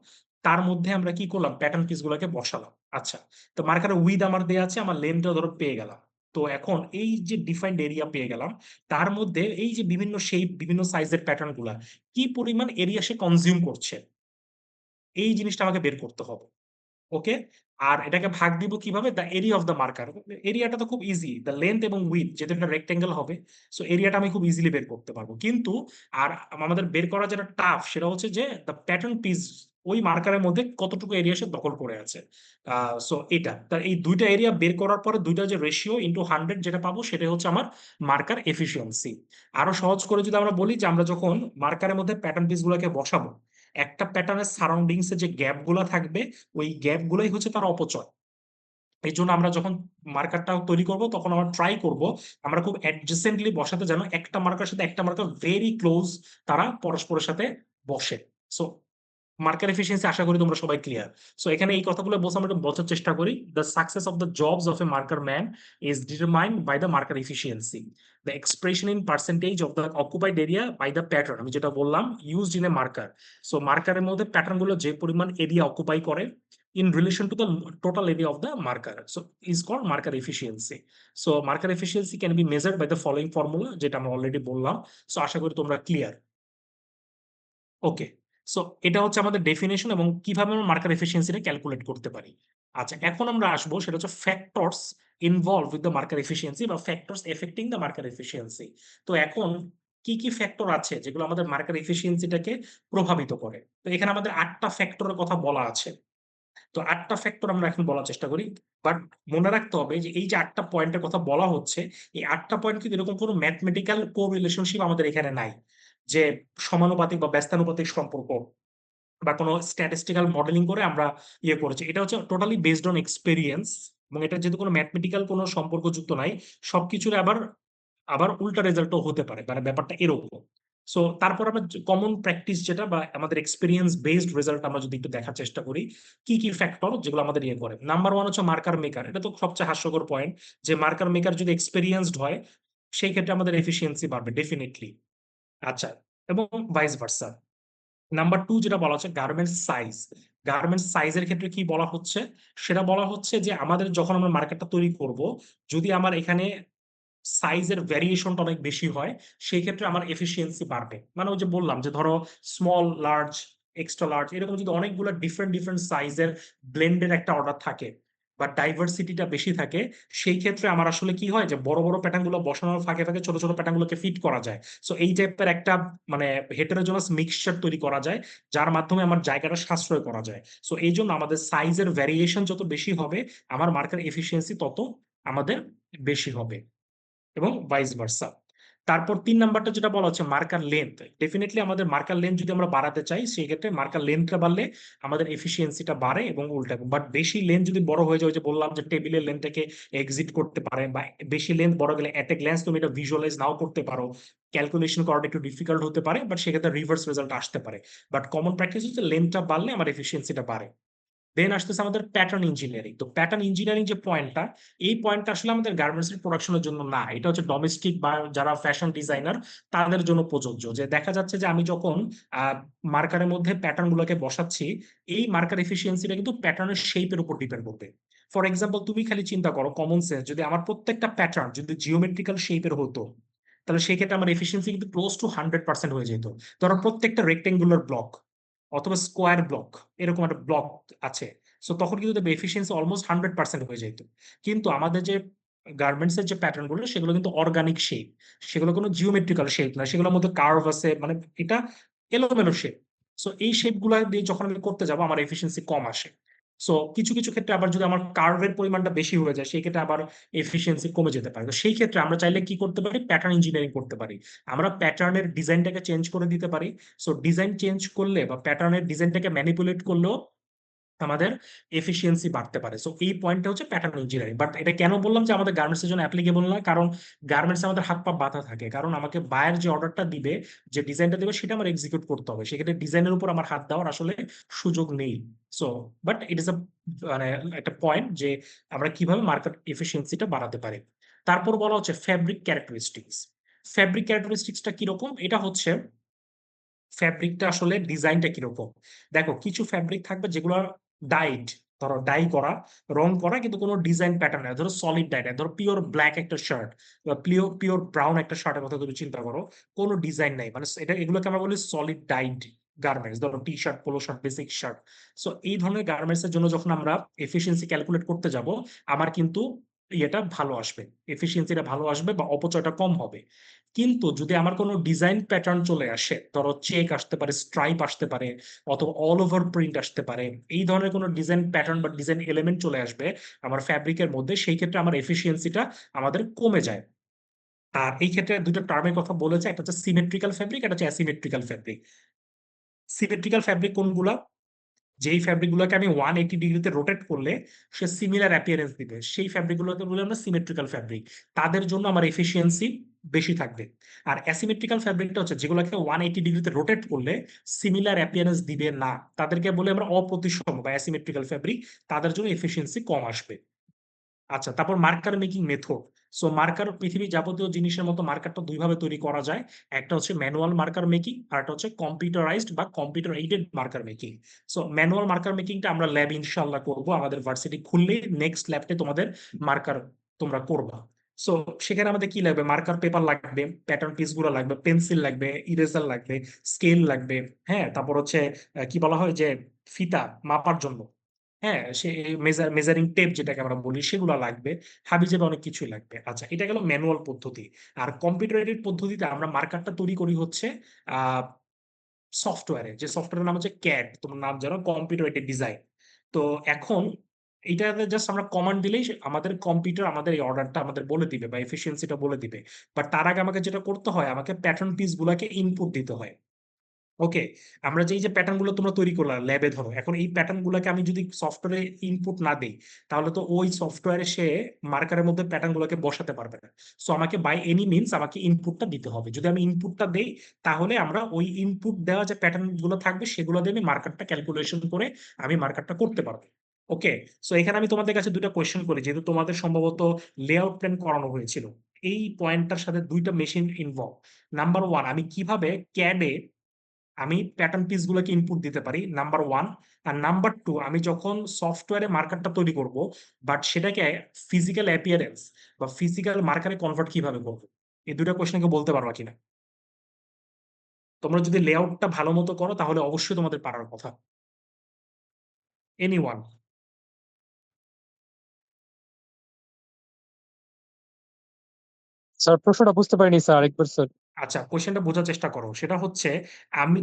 তার মধ্যে আমরা কি করলাম, প্যাটার্ন পিস গুলোকে বসালাম। আচ্ছা, তো মার্কারের উইথ আমার দেয়া আছে, আমার লেন্থটা ধরো পেয়ে গেলাম। তো এখন এই যে ডিফাইন্ড এরিয়া পেয়ে গেলাম, তার মধ্যে এই যে বিভিন্ন শেপ, বিভিন্ন সাইজের প্যাটার্ন গুলা কি পরিমাণ এরিয়া সে কনজিউম করছে, এই জিনিসটা আমাকে বের করতে হবে। ওকে, আর এটাকে ভাগ দিব কিভাবে, the area of the marker. এরিয়াটা তো খুব ইজি, দ্য লেন্থ এবং উইথ, যেহেতু একটা রেক্টেঙ্গেল হবে, সো এরিয়াটা আমি খুব ইজিলি বের করতে পারবো। কিন্তু আর আমাদের বের করা যেটা টাফ, সেটা হচ্ছে যে দ্য প্যাটার্ন পিস ওই মার্কারের মধ্যে কতটুকু এরিয়া সে দখল করে আছে। সো এটা তার এই দুইটা এরিয়া বের করার পরে দুইটা যে রেশিও ইন্টু 100 যেটা পাবো, সেটা হচ্ছে আমার মার্কার এফিসিয়েন্সি। আরো সহজ করে যদি আমরা বলি, যে আমরা যখন মার্কারের মধ্যে প্যাটার্ন পিস গুলোকে বসাবো, একটা প্যাটার্নের সারাউন্ডিংস এ যে গ্যাপ গুলা থাকবে, ওই গ্যাপ গুলাই হচ্ছে তার অপচয়। এই জন্য আমরা যখন মার্কারটা তৈরি করব, তখন আমরা ট্রাই করব আমরা খুব অ্যাডজেসেন্টলি বসাতে, যেন একটা মার্কার সাথে একটা মার্কার ভেরি ক্লোজ তারা পরস্পরের সাথে বসে। সো মার্কার এফিসিয়েন্সি আশা করি তোমরা সবাই ক্লিয়ার। সো এখানে এই কথাগুলো বলতে আমরা একটু বোঝার চেষ্টা করি। The success of the jobs of a marker man is determined by the marker efficiency, the expression in percentage of the occupied area by the pattern, আমি যেটা বললাম, used in a marker. So মার্কারের মধ্যে প্যাটার্ন গুলো যে পরিমাণ এরিয়া অকুপাই করে in relation to the total area of the marker, so is called marker efficiency. So marker efficiency can be measured by the following formula, যেটা আমরা অলরেডি বললাম। সো আশা করি তোমরা ক্লিয়ার। ওকে, সো এটা হচ্ছে আমাদের ডেফিনেশন এবং কিভাবে আমরা মার্কার এফিসিয়েন্সিটা ক্যালকুলেট করতে পারি। আচ্ছা, এখন আমরা আসবো, সেটা হচ্ছে factors involve with the marker efficiency বা factors affecting the marker efficiency. তো এখন কি কি ফ্যাক্টর আছে যেগুলো আমাদের মার্কার এফিসিয়েন্সিটাকে প্রভাবিত করে? তো এখানে আমাদের 8টা ফ্যাক্টরের কথা বলা আছে। তো 8টা ফ্যাক্টর আমরা এখন বলার চেষ্টা করি। বাট মনে রাখতে হবে যে এই যে 8টা পয়েন্টের কথা বলা হচ্ছে, এই 8টা পয়েন্ট কিন্তু এরকম কোনো ম্যাথমেটিক্যাল কোরিলেশনশিপ আমাদের এখানে নাই, যে সমানুপাতিক বা ব্যস্তানুপাতিক সম্পর্ক বা কোনো স্ট্যাটিস্টিক্যাল মডেলিং করে আমরা ইয়ে করেছি। এটা হচ্ছে টোটালি বেসড অন এক্সপেরিয়েন্স, এবং এটা যেহেতু কোনো ম্যাথমেটিক্যাল কোনো সম্পর্কযুক্ত নাই, সবকিছুর আবার আবার উল্টা রেজাল্টও হতে পারে, মানে ব্যাপারটা এরকম। সো তারপর আমরা কমন প্র্যাকটিস যেটা বা আমাদের এক্সপেরিয়েন্স বেসড রেজাল্ট আমরা যদি একটু দেখার চেষ্টা করি, কি কি ফ্যাক্টর যেগুলো আমাদের ইয়ে করে। নাম্বার ওয়ান হচ্ছে মার্কার মেকার। এটা তো সবচেয়ে হাস্যকর পয়েন্ট, যে মার্কার মেকার যদি এক্সপেরিয়েন্সড হয়, সেই ক্ষেত্রে আমাদের এফিসিয়েন্সি বাড়বে ডেফিনেটলি। আচ্ছা, এবং ভাইস ভার্সা। নাম্বার টু যেটা বলা হচ্ছে গার্মেন্টস সাইজ। গার্মেন্টস সাইজের ক্ষেত্রে কি বলা হচ্ছে, সেটা বলা হচ্ছে যে আমাদের যখন আমরা মার্কেটটা তৈরি করব, যদি আমার এখানে সাইজের ভ্যারিয়েশনটা অনেক বেশি হয়, সেই ক্ষেত্রে আমার এফিসিয়েন্সি বাড়বে। মানে ওই যে বললাম, যে ধরো স্মল, লার্জ, এক্সট্রা লার্জ, এরকম যদি অনেকগুলো ডিফারেন্ট ডিফারেন্ট সাইজের ব্লেন্ডের একটা অর্ডার থাকে বা ডাইভার্সিটিটা বেশি থাকে, সেই ক্ষেত্রে আমার আসলে কি হয়, যে বড় বড় প্যাটার্ন গুলো বসানোর ফাঁকে ফাঁকে ছোট ছোট প্যাটার্ন গুলোকে ফিট করা যায়। সো এই টাইপের একটা মানে হেটেরোজেনাস মিক্সচার তৈরি করা যায়, যার মাধ্যমে আমার জায়গাটা সাশ্রয় করা যায়। সো এই জন্য আমাদের সাইজের ভ্যারিয়েশন যত বেশি হবে, আমার মার্কের এফিসিয়েন্সি তত আমাদের বেশি হবে, এবং ভাইস ভার্সা। তারপর 3 নাম্বারটা যেটা বলা হচ্ছে মার্কার লেন্থ। ডেফিনেটলি আমাদের মার্কার লেন্থ যদি আমরা বাড়াতে চাই, সেই ক্ষেত্রে মার্কার লেন্থটা বাড়লে আমাদের এফিসিয়েন্সিটা বাড়ে এবং উল্টা। বাট বেশি লেন্থ যদি বড় হয়ে যায়, ওই যে বললাম যে টেবিলের লেন্থটাকে এক্সিট করতে পারে, বা বেশি লেন্থ বড় গেলে এট এ গ্ল্যান্স তুমি এটা ভিজুয়ালাইজ নাও করতে পারো, ক্যালকুলেশন করাটা একটু ডিফিকাল্ট হতে পারে, বাট সেক্ষেত্রে রিভার্স রেজাল্ট আসতে পারে। বাট কমন প্র্যাকটিস হচ্ছে লেন্থটা বাড়লে আমার এফিসিয়েন্সিটা বাড়ে। দেন আসতেছে আমাদের প্যাটার্ন ইঞ্জিনিয়ারিং। তো প্যাটার্ন ইঞ্জিনিয়ারিং যে পয়েন্টটা, এই পয়েন্টটা আসলে আমাদের গার্মেন্টস এর প্রোডাকশনের জন্য না, এটা হচ্ছে ডোমেস্টিক বা যারা ফ্যাশন ডিজাইনার তাদের জন্য প্রযোজ্য। যে দেখা যাচ্ছে যে আমি যখন মার্কারের মধ্যে প্যাটার্ন গুলোকে বসাচ্ছি, এই মার্কার এফিসিয়েন্সিটা কিন্তু প্যাটার্নের শেপের উপর ডিপেন্ড করবে। ফর এক্সাম্পল, তুমি খালি চিন্তা করো, কমন সেন্স, যদি আমার প্রত্যেকটা প্যাটার্ন যদি জিওমেট্রিক্যাল শেপের হতো, তাহলে সেই ক্ষেত্রে আমার এফিসিয়েন্সি কিন্তু ক্লোজ টু 100% হয়ে যেত। ধরো প্রত্যেকটা রেক্টেঙ্গুলার ব্লক, অথবা স্কোয়ার ব্লক, এরকম একটা ব্লক আছে। সো তখন কিন্তু এফিসিয়েন্সি অলমোস্ট 100% হয়ে যেত। কিন্তু আমাদের যে গার্মেন্টস এর যে প্যাটার্ন গুলো সেগুলো কিন্তু অর্গানিক শেপ, সেগুলো কোনো জিওমেট্রিক্যাল শেপ না, সেগুলোর মধ্যে কার্ভ আছে, মানে এটা এলোমেলো শেপ। সো এই শেপ গুলা দিয়ে যখন আমি করতে যাবো আমার এফিসিয়েন্সি কম আসে। সো কিছু কিছু ক্ষেত্রে আবার যদি আমার কার্ভের পরিমাণটা বেশি হয়ে যায় সেই ক্ষেত্রে আবার এফিসিয়েন্সি কমে যেতে পারে। তো সেই ক্ষেত্রে আমরা চাইলে কি করতে পারি, প্যাটার্ন ইঞ্জিনিয়ারিং করতে পারি। আমরা প্যাটার্নের ডিজাইনটাকে চেঞ্জ করে দিতে পারি। সো ডিজাইন চেঞ্জ করলে বা প্যাটার্নের ডিজাইনটাকে ম্যানিপুলেট করলেও আমাদের এফিসিয়েন্সি বাড়তে পারে। সো এই পয়েন্টটা হচ্ছে প্যাটার্ন ইঞ্জিনিয়ারিং। বাট এটা কেন বললাম যে আমাদের গার্মেন্টসের জন্য অ্যাপ্লিকেবল না, কারণ গার্মেন্টস আমাদের হাত পা বাঁধা থাকে, কারণ আমাকে বায়ার যে অর্ডারটা দিবে, যে ডিজাইনটা দিবে সেটা আমার এক্সিকিউট করতে হবে, সেক্ষেত্রে ডিজাইনের উপর আমার হাত দেওয়ার আসলে সুযোগ নেই। সো বাট ইট ইস মানে একটা পয়েন্ট যে আমরা কিভাবে মার্কেট এফিসিয়েন্সিটা বাড়াতে পারি। তারপর বলা হচ্ছে ফ্যাব্রিক ক্যারেক্টারিস্টিক্স। ফ্যাব্রিক ক্যারেক্টারিস্টিক্সটা কিরকম, এটা হচ্ছে ফ্যাব্রিকটা আসলে ডিজাইনটা কিরকম। দেখো কিছু ফ্যাব্রিক থাকবে যেগুলো ডাইড, ধরো ডাই করা, রং করা, কিন্তু কোনো ডিজাইন প্যাটার্ন নেই। ধরো সলিড ডাই, ধরো পিওর ব্ল্যাক একটা শার্ট বা পিওর পিওর ব্রাউন একটা শার্টের কথা তুমি চিন্তা করো, কোনো ডিজাইন নাই, মানে এটা এগুলোকে আমরা বলি সলিড ডাইড গার্মেন্টস। ধরো T shirt, polo shirt, basic shirt. So এই ধরনের গার্মেন্টস এর জন্য যখন আমরা এফিসিয়েন্সি ক্যালকুলেট করতে যাব, আমার কিন্তু এটা ভালো আসবে, এফিসিয়েন্সিটা ভালো আসবে বা অপচয়টা কম হবে। কিন্তু যদি আমার কোনো ডিজাইন প্যাটার্ন চলে আসে, ধরো চেক আসতে পারে, স্ট্রাইপ আসতে পারে, অথবা অল ওভার প্রিন্ট আসতে পারে, এই ধরনের কোনো ডিজাইন প্যাটার্ন বা ডিজাইন এলিমেন্ট চলে আসবে আমার ফ্যাব্রিকের মধ্যে, সেই ক্ষেত্রে আমার এফিসিয়েন্সিটা আমাদের কমে যায়। আর এই ক্ষেত্রে দুটো টার্মের কথা বলেছে, একটা হচ্ছে সিমেট্রিক্যাল ফ্যাব্রিক, একটা হচ্ছে অ্যাসিমেট্রিক্যাল ফ্যাব্রিক। সিমেট্রিক্যাল ফ্যাব্রিক কোনগুলা, যেই ফ্যাব্রিক গুলোকে আমি 180 ডিগ্রিতে রোটেট করলে সে সিমিলার অ্যাপিয়ারেন্স দিবে, সেই ফ্যাব্রিক গুলোকে বলি আমরা সিমেট্রিক্যাল ফ্যাব্রিক। তাদের জন্য আমার এফিসিয়েন্সি বেশি থাকবে। আর অ্যাসিমেট্রিক্যাল ফ্যাব্রিকটা হচ্ছে যেগুলোকে 180 ডিগ্রিতে রোটেট করলে সিমিলার অ্যাপিয়ারেন্স দিবে না, তাদেরকে বলে আমরা অপ্রতিসম বা অ্যাসিমেট্রিক্যাল ফ্যাব্রিক। তাদের জন্য এফিসিয়েন্সি কম আসবে। আচ্ছা, তারপর marker making method. So marker, পৃথিবীর যাবতীয় জিনিসের মতো মার্কারটা দুই ভাবে তৈরি করা যায়। একটা হচ্ছে ম্যানুয়াল মার্কার মেকিং, আর একটা হচ্ছে কম্পিউটারাইজড বা computer aided marker making. So manual marker মেকিংটা আমরা ল্যাব ইনশাল্লাহ করব, আমাদের ভার্সিটি খুললেই নেক্সট ল্যাবটে তোমাদের মার্কার তোমরা করবা। সো সেখানে আমাদের কি লাগবে, মার্কার পেপার লাগবে, প্যাটার্ন পিস গুলো লাগবে, পেন্সিল লাগবে, ইরেজার লাগবে, স্কেল লাগবে। হ্যাঁ, তারপর হচ্ছে কি বলা হয় যে ফিতা মাপার জন্য, হ্যাঁ সে মেজারিং টেপ যেটাকে আমরা বলি, সেগুলো লাগবে। হাবিজাবি অনেক কিছুই লাগবে। আচ্ছা, এটা গেল ম্যানুয়াল পদ্ধতি। আর কম্পিউটার এডেড পদ্ধতিতে আমরা মার্কারটা তৈরি করি হচ্ছে আহ সফটওয়্যারে, যে সফটওয়্যারের নাম হচ্ছে ক্যাড, তোমার নাম জানো, কম্পিউটার এডেড ডিজাইন। তো এখন এইটাতে জাস্ট আমরা কমান্ড দিলেই আমাদের কম্পিউটার আমাদের এই অর্ডারটা আমাদের বলে দিবে বা এফিসিয়েন্সিটা বলে দিবে। বাট তার আগে আমাকে যেটা করতে হয়, আমাকে প্যাটার্ন পিস গুলাকে ইনপুট দিতে হয়। ওকে, আমরা যে এই যে প্যাটার্ন গুলো তোমরা তৈরি করলা ল্যাবে, ধরো এখন এই প্যাটার্ন গুলোকে আমি যদি সফটওয়্যারে ইনপুট না দেই, তাহলে তো ওই সফটওয়্যারে সে মার্কারের মধ্যে প্যাটার্ন গুলোকে বসাতে পারবে না। সো আমাকে বাই এনি মিনস আমাকে ইনপুটটা দিতে হবে। যদি আমি ইনপুটটা দেই, তাহলে আমরা ওই ইনপুট দেওয়া যে প্যাটার্ন গুলো থাকবে সেগুলো দিয়ে আমি মার্কারটা ক্যালকুলেশন করে আমি মার্কারটা করতে পারবো। ওকে, সো এখানে আমি তোমাদের কাছে দুইটা কোয়েশ্চেন করি, যেহেতু তোমাদের সম্ভবত লেআউট প্ল্যান করানো হয়েছিল, এই পয়েন্টটার সাথে দুইটা মেশিন ইনভলভ। নাম্বার ওয়ান, আমি কিভাবে ক্যাডে আমি প্যাটার্ন পিস গুলোকে ইনপুট দিতে পারি, নাম্বার ওয়ান। আর নাম্বার টু, আমি যখন সফটওয়্যারে মার্কারটা তৈরি করব, বাট সেটাকে ফিজিক্যাল অ্যাপিয়ারেন্স বা ফিজিক্যাল মার্কারে কনভার্ট কিভাবে করবো, এই দুটো কোশ্চেনকে বলতে পারবা কিনা। তোমরা যদি লেআউটটা ভালো মতো করো তাহলে অবশ্যই তোমাদের পারার কথা। এনিওয়ান? স্যার প্রশ্নটা বুঝতে পারিনি স্যার, আরেকবার স্যার। আচ্ছা, কোশ্চেনটা বোঝার চেষ্টা করো। সেটা হচ্ছে,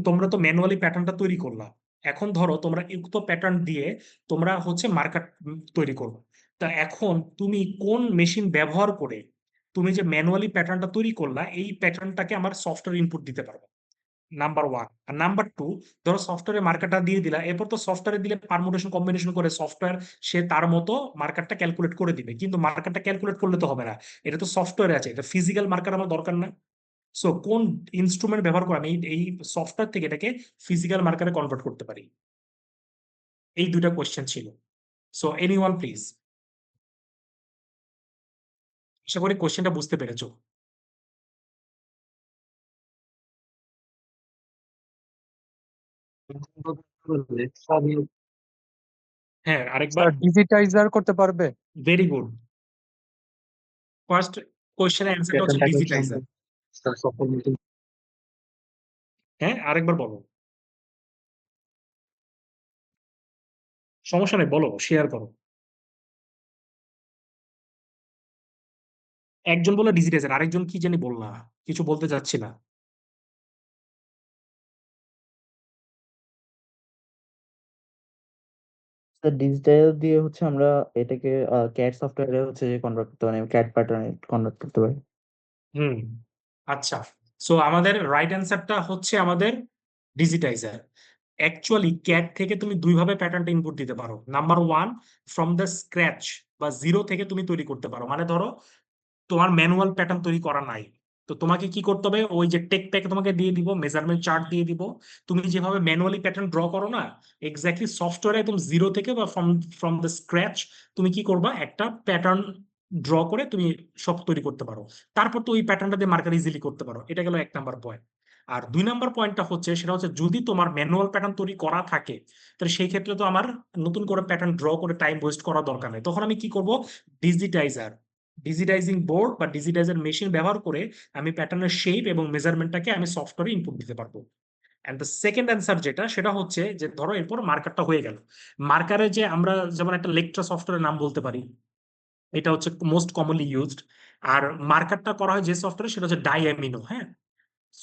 তোমরা তো ম্যানুয়ালি প্যাটার্নটা তৈরি করলা, এখন ধরো তোমরা উক্ত প্যাটার্ন দিয়ে তোমরা হচ্ছে মার্কার তৈরি করবে। তা এখন তুমি কোন মেশিন ব্যবহার করে তুমি যে ম্যানুয়ালি প্যাটার্নটা তৈরি করলা এই প্যাটার্নটাকে আমার সফটওয়্যার ইনপুট দিতে পারবে, নাম্বার ওয়ান। আর নাম্বার টু, ধরো সফটওয়্যারে মার্কারটা দিয়ে দিলা, এরপর তো সফটওয়্যারে দিলে পারমুটেশন কম্বিনেশন করে সফটওয়্যার সে তার মতো মার্কারটা ক্যালকুলেট করে দিবে, কিন্তু মার্কারটা ক্যালকুলেট করলে তো হবে না, এটা তো সফটওয়্যারে আছে, এটা ফিজিক্যাল মার্কার আমার দরকার না। সো কোন ইনস্ট্রুমেন্ট ব্যবহার করে আমি এই সফটওয়্যার থেকে এটাকে ফিজিক্যাল মার্কারে কনভার্ট করতে পারি। এই দুটা কোয়েশ্চেন ছিল। So anyone please. আশা করি কোয়েশ্চেনটা বুঝতে পেরেছো। হ্যাঁ, আরেকবার। স্যার ডিজিটাইজার করতে পারবে? Very good. ফার্স্ট কোয়েশ্চেনের অ্যান্সারটা হচ্ছে ডিজিটাইজার। হ্যাঁ, আরেকবার বলো। সমস্যা নেই, বলো, শেয়ার করো। একজন বলে ডিজিটাইজার, আরেকজন কি জানি বললা, কিছু বলতে চাচ্ছি না। স্যার ডিজিটাল দিয়ে হচ্ছে আমরা এটাকে ক্যাড সফটওয়্যারে হচ্ছে যে কনভার্ট করতে পারি, ক্যাড প্যাটার্নে কনভার্ট করতে পারি। হুম, আচ্ছা। সো আমাদের রাইট অ্যান্সারটা হচ্ছে আমাদের ডিজিটাইজার। অ্যাকচুয়ালি ক্যাড থেকে তুমি দুইভাবে প্যাটার্নটা ইনপুট দিতে পারো। Number one, from the scratch বা জিরো থেকে তুমি তৈরি করতে পারো। মানে ধরো তোমার ম্যানুয়াল প্যাটার্ন তৈরি করা নাই, তো তোমাকে কি করতে হবে, ওই যে টেক প্যাক তোমাকে দিয়ে দিব, মেজারমেন্ট চার্ট দিয়ে দিব, তুমি যেভাবে ম্যানুয়ালি প্যাটার্ন ড্র করো না, এক্স্যাক্টলি সফটওয়্যারে একদম জিরো থেকে বা ফ্রম ফ্রম দ্য স্ক্র্যাচ তুমি কি করবা, একটা প্যাটার্ন ড্র করে তুমি সব তৈরি করতে পারো। তারপর তো ওই প্যাটার্নটা দিয়ে মার্কার ইজিলি করতে পারো। এটা গেল 1 নাম্বার পয়েন্ট। আর 2 নাম্বার পয়েন্টটা হচ্ছে, সেটা হচ্ছে যদি তোমার ম্যানুয়াল প্যাটার্ন তৈরি করা থাকে, তাহলে সেই ক্ষেত্রে তো আমার নতুন করে প্যাটার্ন ড্র করে টাইম ওয়েস্ট করার দরকার নেই। তখন আমি কি করব, ডিজিটাইজার, ডিজিটাইজিং বোর্ড বা ডিজিটাইজার মেশিন ব্যবহার করে আমি প্যাটার্নের শেপ এবং মেজারমেন্টটাকে আমি সফটওয়্যারে ইনপুট দিতে পারবো। এন্ড দ্য সেকেন্ড অ্যান্সার যেটা, সেটা হচ্ছে যে ধরো এরপর মার্কারটা হয়ে গেল। মার্কারে যে আমরা যেমন একটা লেকচার সফটওয়্যারের নাম বলতে পারি, এটা হচ্ছে মোস্ট কমনলি ইউজড। আর মার্কারটা করা হয় যে সফটওয়্যারে, সেটা হচ্ছে ডাইঅ্যামিনো। হ্যাঁ,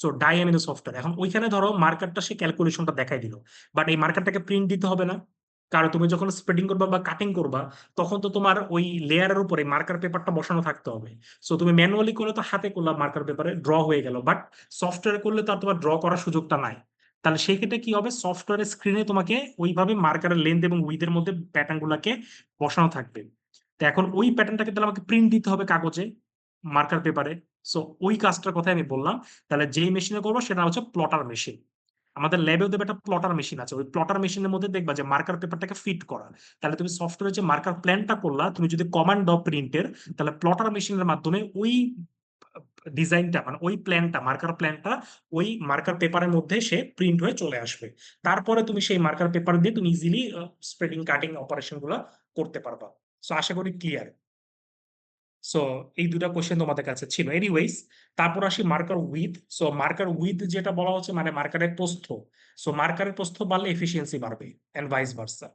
সো ডাইঅ্যামিনো সফটওয়্যার। এখন ওইখানে ধরো মার্কারটা সে ক্যালকুলেশনটা দেখাই দিল, বাট এই মার্কারটাকে প্রিন্ট দিতে হবে না। কারণ তুমি যখন স্প্রেডিং করবা বা কাটিং করবা, তখন তো তোমার ওই লেয়ারের উপরে মার্কার পেপারটা বসানো থাকতে হবে। সো তুমি ম্যানুয়ালি করলে তো হাতে করলাম, মার্কার পেপারে ড্র হয়ে গেল, বাট সফটওয়্যারে করলে তো আর তোমার ড্র করার সুযোগটা নাই। তাহলে সেই ক্ষেত্রে কি হবে, সফটওয়্যারের স্ক্রিনে তোমাকে ওইভাবে মার্কারের লেন্থ এবং উইথের মধ্যে প্যাটার্ন গুলাকে বসানো থাকবে। তো এখন ওই প্যাটার্নটাকে তাহলে আমাকে প্রিন্ট দিতে হবে কাগজে, মার্কার পেপারে। সো ওই কাজটার কথা আমি বললাম। তাহলে যেই মেশিনে করবো সেটা হচ্ছে প্লটার মেশিন। আমাদের ল্যাবেও দেবে একটা প্লটার মেশিন আছে, ওই প্লটার মেশিনের মধ্যে দেখবা যে মার্কার পেপারটাকে ফিট করা। তাহলে তুমি সফটওয়্যারে যে মার্কার প্ল্যানটা করলা, তুমি যদি কমান্ড দাও প্রিন্টের, তাহলে প্লটার মেশিনের মাধ্যমে ওই ডিজাইনটা, মানে ওই প্ল্যানটা, মার্কার প্ল্যানটা ওই মার্কার পেপারের মধ্যে সে প্রিন্ট হয়ে চলে আসবে। তারপরে তুমি সেই মার্কার পেপার দিয়ে তুমি ইজিলি স্প্রেডিং কাটিং অপারেশন গুলো করতে পারবা। সো আশা করি ক্লিয়ার। সো এই দুটা কোশ্চেন তোমাদের কাছে ছিল। এনিওয়েজ, তারপর আসি marker with. So marker with যেটা বলা হচ্ছে, মানে মার্কারের প্রস্থ। সো মার্কারের প্রস্থ বাড়লে এফিসিয়েন্সি বাড়বে, এন্ড ভাইস ভার্সা।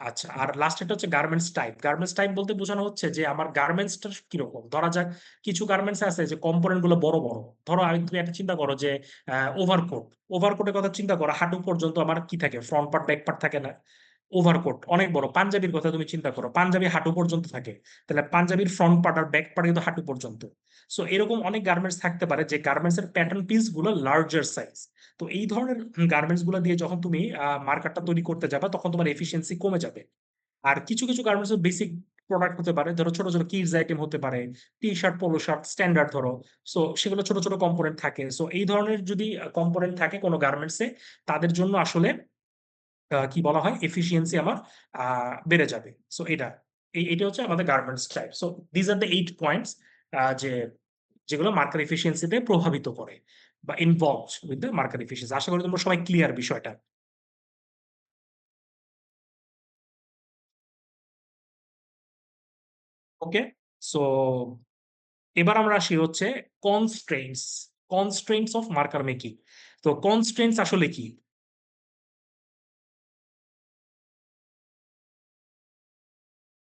আচ্ছা, আর লাস্ট এটা হচ্ছে গার্মেন্টস টাইপ। গার্মেন্টস টাইপ বলতে বোঝানো হচ্ছে যে আমার গার্মেন্টসটা কিরকম। ধরা যাক কিছু গার্মেন্টস আছে যে কম্পোনেন্ট গুলো বড় বড়। ধরো আমি, তুমি একটা চিন্তা করো যে ওভারকোট, ওভারকোটের কথা চিন্তা করো, হাঁটু পর্যন্ত আমার কি থাকে, ফ্রন্ট পার্ট ব্যাক পার্ট থাকে না। ওভারকোট অনেক বড়। পাঞ্জাবির কথা তুমি চিন্তা করো, পাঞ্জাবি হাঁটু পর্যন্ত থাকে, তাহলে পাঞ্জাবির ফ্রন্ট পার্ট আর ব্যাক পার্ট কিন্তু হাঁটু পর্যন্ত। সো এরকম অনেক গার্মেন্টস থাকতে পারে যে গার্মেন্টস এর প্যাটার্ন পিস গুলো লার্জার সাইজ। তো এই ধরনের গার্মেন্টস গুলো দিয়ে যখন তুমি মার্কারটা তৈরি করতে যাবে, তখন তোমার এফিসিয়েন্সি কমে যাবে। আর কিছু কিছু গার্মেন্টস বেসিক প্রোডাক্ট হতে পারে, ধরো ছোট ছোট কিডস আইটেম হতে পারে, টি শার্ট, পোলো শার্ট, স্ট্যান্ডার্ড ধরো। সো সেগুলো ছোট ছোট কম্পোনেন্ট থাকে। সো এই ধরনের যদি কম্পোনেন্ট থাকে কোনো গার্মেন্টসে, তাদের জন্য আসলে কি বলা হয়, এফিসিয়েন্সি আমার বেড়ে যাবে। সো এটা হচ্ছে আমাদের garments type. So these are the 8 points যে যেগুলো মার্কার এফিসিয়েন্সিতে প্রভাবিত করে বা involve with the marker efficiency. আশা করি তোমরা সবাই ক্লিয়ার বিষয়টা। ওকে, সো এবার আমরা আসি হচ্ছে কনস্ট্রেইনটস। কনস্ট্রেইনটস অফ মার্কার মেকিং। তো কনস্ট্রেইনটস আসলে কি?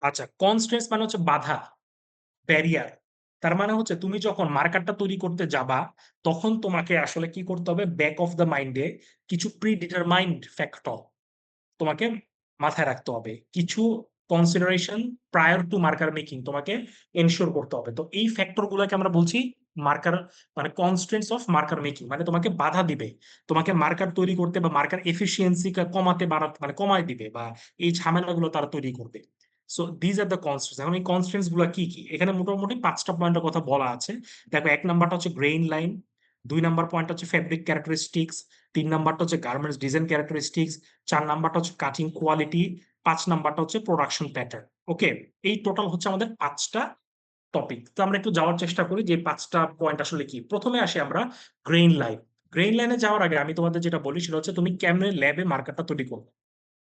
আচ্ছা, কনস্ট্রেইনটস মানে হচ্ছে বাধা, ব্যারিয়ার। তার মানে হচ্ছে তুমি যখন মার্কারটা তৈরি করতে যাবা, তখন তোমাকে আসলে কি করতে হবে, ব্যাক অফ দ্য মাইন্ডে কিছু প্রি ডিটারমাইন্ড ফ্যাক্টর তোমাকে মাথায় রাখতে হবে। কিছু consideration prior to marker making তোমাকে এনশিওর করতে হবে। তো এই ফ্যাক্টর গুলোকে আমরা বলছি মার্কার, মানে কনস্ট্রেন্টস অফ মার্কার মেকিং, মানে তোমাকে বাধা দিবে, তোমাকে মার্কার তৈরি করতে বা মার্কার এফিসিয়েন্সি কমাতে, বাড়াতে, মানে কমায় দিবে, বা এই ঝামেলাগুলো তারা তৈরি করবে। So these are the constraints. এখন এই কনস্ট্রেন্টস গুলো কি কি, এখানে মোটামুটি 5টা পয়েন্টের কথা বলা আছে। দেখো, 1 নাম্বারটা হচ্ছে গ্রেইন লাইন, 2 নাম্বার পয়েন্ট হচ্ছে ফেব্রিক ক্যারেক্টারিস্টিক্স, 3 নাম্বারটা হচ্ছে গার্মেন্টস ডিজাইন ক্যারেক্টারিস্টিক্স, 4 নাম্বারটা হচ্ছে কাটিং কোয়ালিটি, 5 নাম্বারটা হচ্ছে প্রোডাকশন প্যাটার্ন। ওকে, এই টোটাল হচ্ছে আমাদের 5টা টপিক। তো আমরা একটু যাওয়ার চেষ্টা করি যে 5টা পয়েন্ট আসলে কি। প্রথমে আসি আমরা গ্রেইন লাইন। গ্রেইন লাইনে যাওয়ার আগে আমি তোমাদের যেটা বলি, সেটা হচ্ছে তুমি কেমনে ল্যাবে মার্কারটা তৈরি করবে,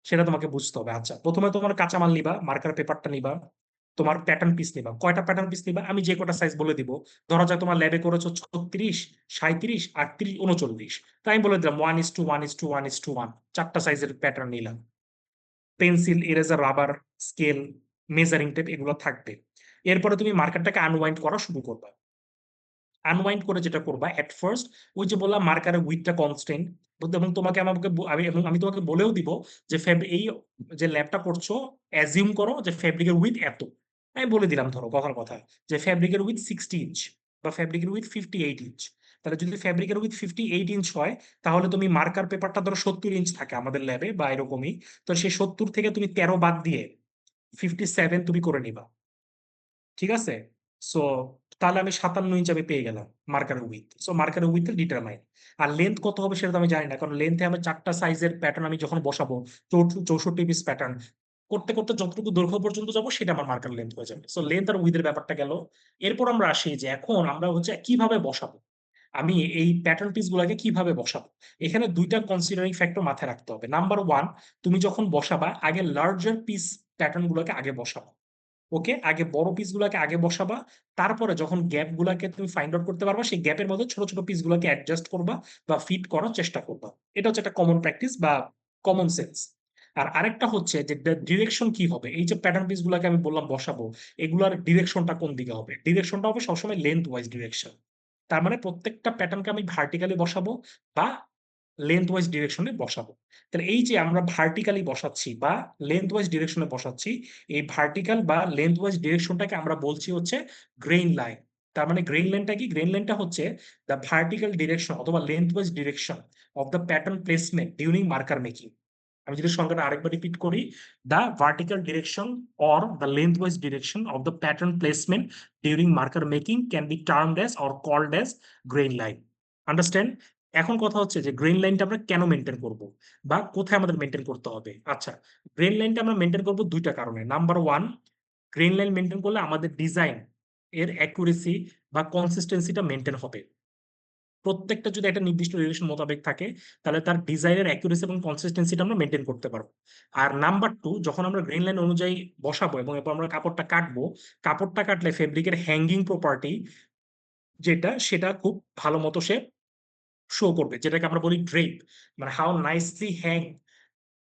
সেটা তোমাকে বুঝতে হবে। আচ্ছা, প্রথমে তোমার কাঁচামাল নিবা, মার্কার পেপারটা নিবা, তোমার প্যাটার্ন পিস নিবা। কয়টা প্যাটার্ন পিস নিবা আমি যে কটা সাইজ বলে দিব। ধরা যাক তোমার ল্যাবে করেছো 36, 37, 38, 39। তাই আমি বলে দিলাম 1:1:1:1, 4টা সাইজের প্যাটার্ন নিলাম। Pencil, eraser, rubber, scale, measuring tape এগুলো থাকবে। এরপরে তুমি মার্কারটাকে আনওয়াইন্ড করা শুরু করবা। আনওয়াইন্ড করে যেটা করবা এট ফার্স্ট, ওই যে বললাম মার্কারের উইথটা কনস্ট্যান্ট, এবং তোমাকে আমাকে আমি তোমাকে বলেও দিব যে এই যে ল্যাবটা করছো অ্যাজিউম করো যে ফেব্রিকের উইথ এত। আমি বলে দিলাম ধরো কথার কথা যে ফেব্রিকের উইথ 60 ইঞ্চ বা ফেব্রিকের উইথ 58 ইঞ্চ। তাহলে যদি ফেব্রিকের উইথ 58 ইঞ্চ হয়, তাহলে তুমি মার্কার পেপারটা ধরো 70 ইঞ্চ থাকে আমাদের ল্যাবে বা এরকমই, তো সেই 70 থেকে তুমি 13 বাদ দিয়ে 57 তুমি করে নিবা। ঠিক আছে? সো তাহলে আমি 57 ইঞ্চ আমি পেয়ে গেলাম মার্কারের উইথ। সো মার্কারের উইথ ডিটারমাইন। আর লেন্থ কত হবে সেটা তো আমি জানি না, কারণ লেন্থে আমি 4টা সাইজের প্যাটার্ন আমি যখন বসাবো 64 পিস প্যাটার্ন করতে করতে যতটুকু দৈর্ঘ্য পর্যন্ত যাবো সেটা আমার মার্কার লেন্থ হয়ে যাবে। সো লেন্থ আর উইথের ব্যাপারটা গেল। এরপর আমরা আসি যে এখন আমরা হচ্ছে কিভাবে বসাবো, আমি এই প্যাটার্ন পিস গুলাকে কিভাবে বসাবো। এখানে দুইটা কনসিডারিং ফ্যাক্টর মাথায় রাখতে হবে। নাম্বার ওয়ান, তুমি যখন বসাবা আগে লার্জার পিস প্যাটার্ন গুলোকে আগে বসাবো। ওকে, আগে বড় পিস গুলাকে আগে বসাবা, তারপরে যখন গ্যাপ গুলাকে তুমি ফাইন্ড আউট করতে পারবা সেই গ্যাপের মধ্যে ছোট ছোট পিস গুলাকে অ্যাডজাস্ট করবা বা ফিট করার চেষ্টা করবা। এটা হচ্ছে একটা কমন প্র্যাকটিস বা কমন সেন্স। আর আরেকটা হচ্ছে যে ডিরেকশন কি হবে, এই যে প্যাটার্ন পিস গুলাকে আমি বললাম বসাবো, এগুলার ডিরেকশনটা কোন দিকে হবে। ডিরেকশনটা হবে সবসময় লেন্থ ওয়াইজ ডিরেকশন। তার মানে প্রত্যেকটা প্যাটার্নকে আমি ভার্টিক্যালি বসাবো বা লেন্থ ওয়াইজ ডিরেকশনে বসাবো। তাহলে এই যে আমরা ভার্টিক্যালি বসাচ্ছি বা লেন্থ ওয়াইজ ডিরেকশনে বসাচ্ছি, এই ভার্টিক্যাল বা লেন্থ ওয়াইজ ডিরেকশনটাকে আমরা বলছি হচ্ছে গ্রেইন লাইন। তার মানে গ্রেইন লাইনটা কি? গ্রেইন লাইনটা হচ্ছে দ্য ভার্টিক্যাল ডিরেকশন অথবা lengthwise direction of the pattern placement during marker making. আমি যদি সংখ্যাটা আরেকবার রিপিট করি, the vertical direction or the lengthwise direction of the pattern placement during marker making can be termed as or called as grain line. Understand? এখন কথা হচ্ছে যে গ্রেইন লাইনটা আমরা কেন মেনটেন করব বা কোথায় আমাদের মেনটেন করতে হবে। আচ্ছা, গ্রেইন লাইনটা আমরা মেনটেন করব দুইটা কারণে। Number one, grain line maintain করলে আমাদের ডিজাইন এর অ্যাকুরেসি বা কনসিস্টেন্সিটা মেনটেন হবে। প্রত্যেকটা যদি একটা নির্দিষ্ট রিলেশন মোতাবেক থাকে, তাহলে তার ডিজাইনের অ্যাকুরেসি এবং কনসিস্টেন্সিটা আমরা মেনটেন করতে পারবো। আর নাম্বার টু, যখন আমরা গ্রেইন লাইন অনুযায়ী বসাবো এবং এরপর আমরা কাপড়টা কাটবো, কাপড়টা কাটলে ফেব্রিকের হ্যাঙ্গিং প্রপার্টি যেটা, সেটা খুব ভালো মতো সে শো করবে, যেটাকে আমরা বলি ড্রেপ, মানে how nicely hang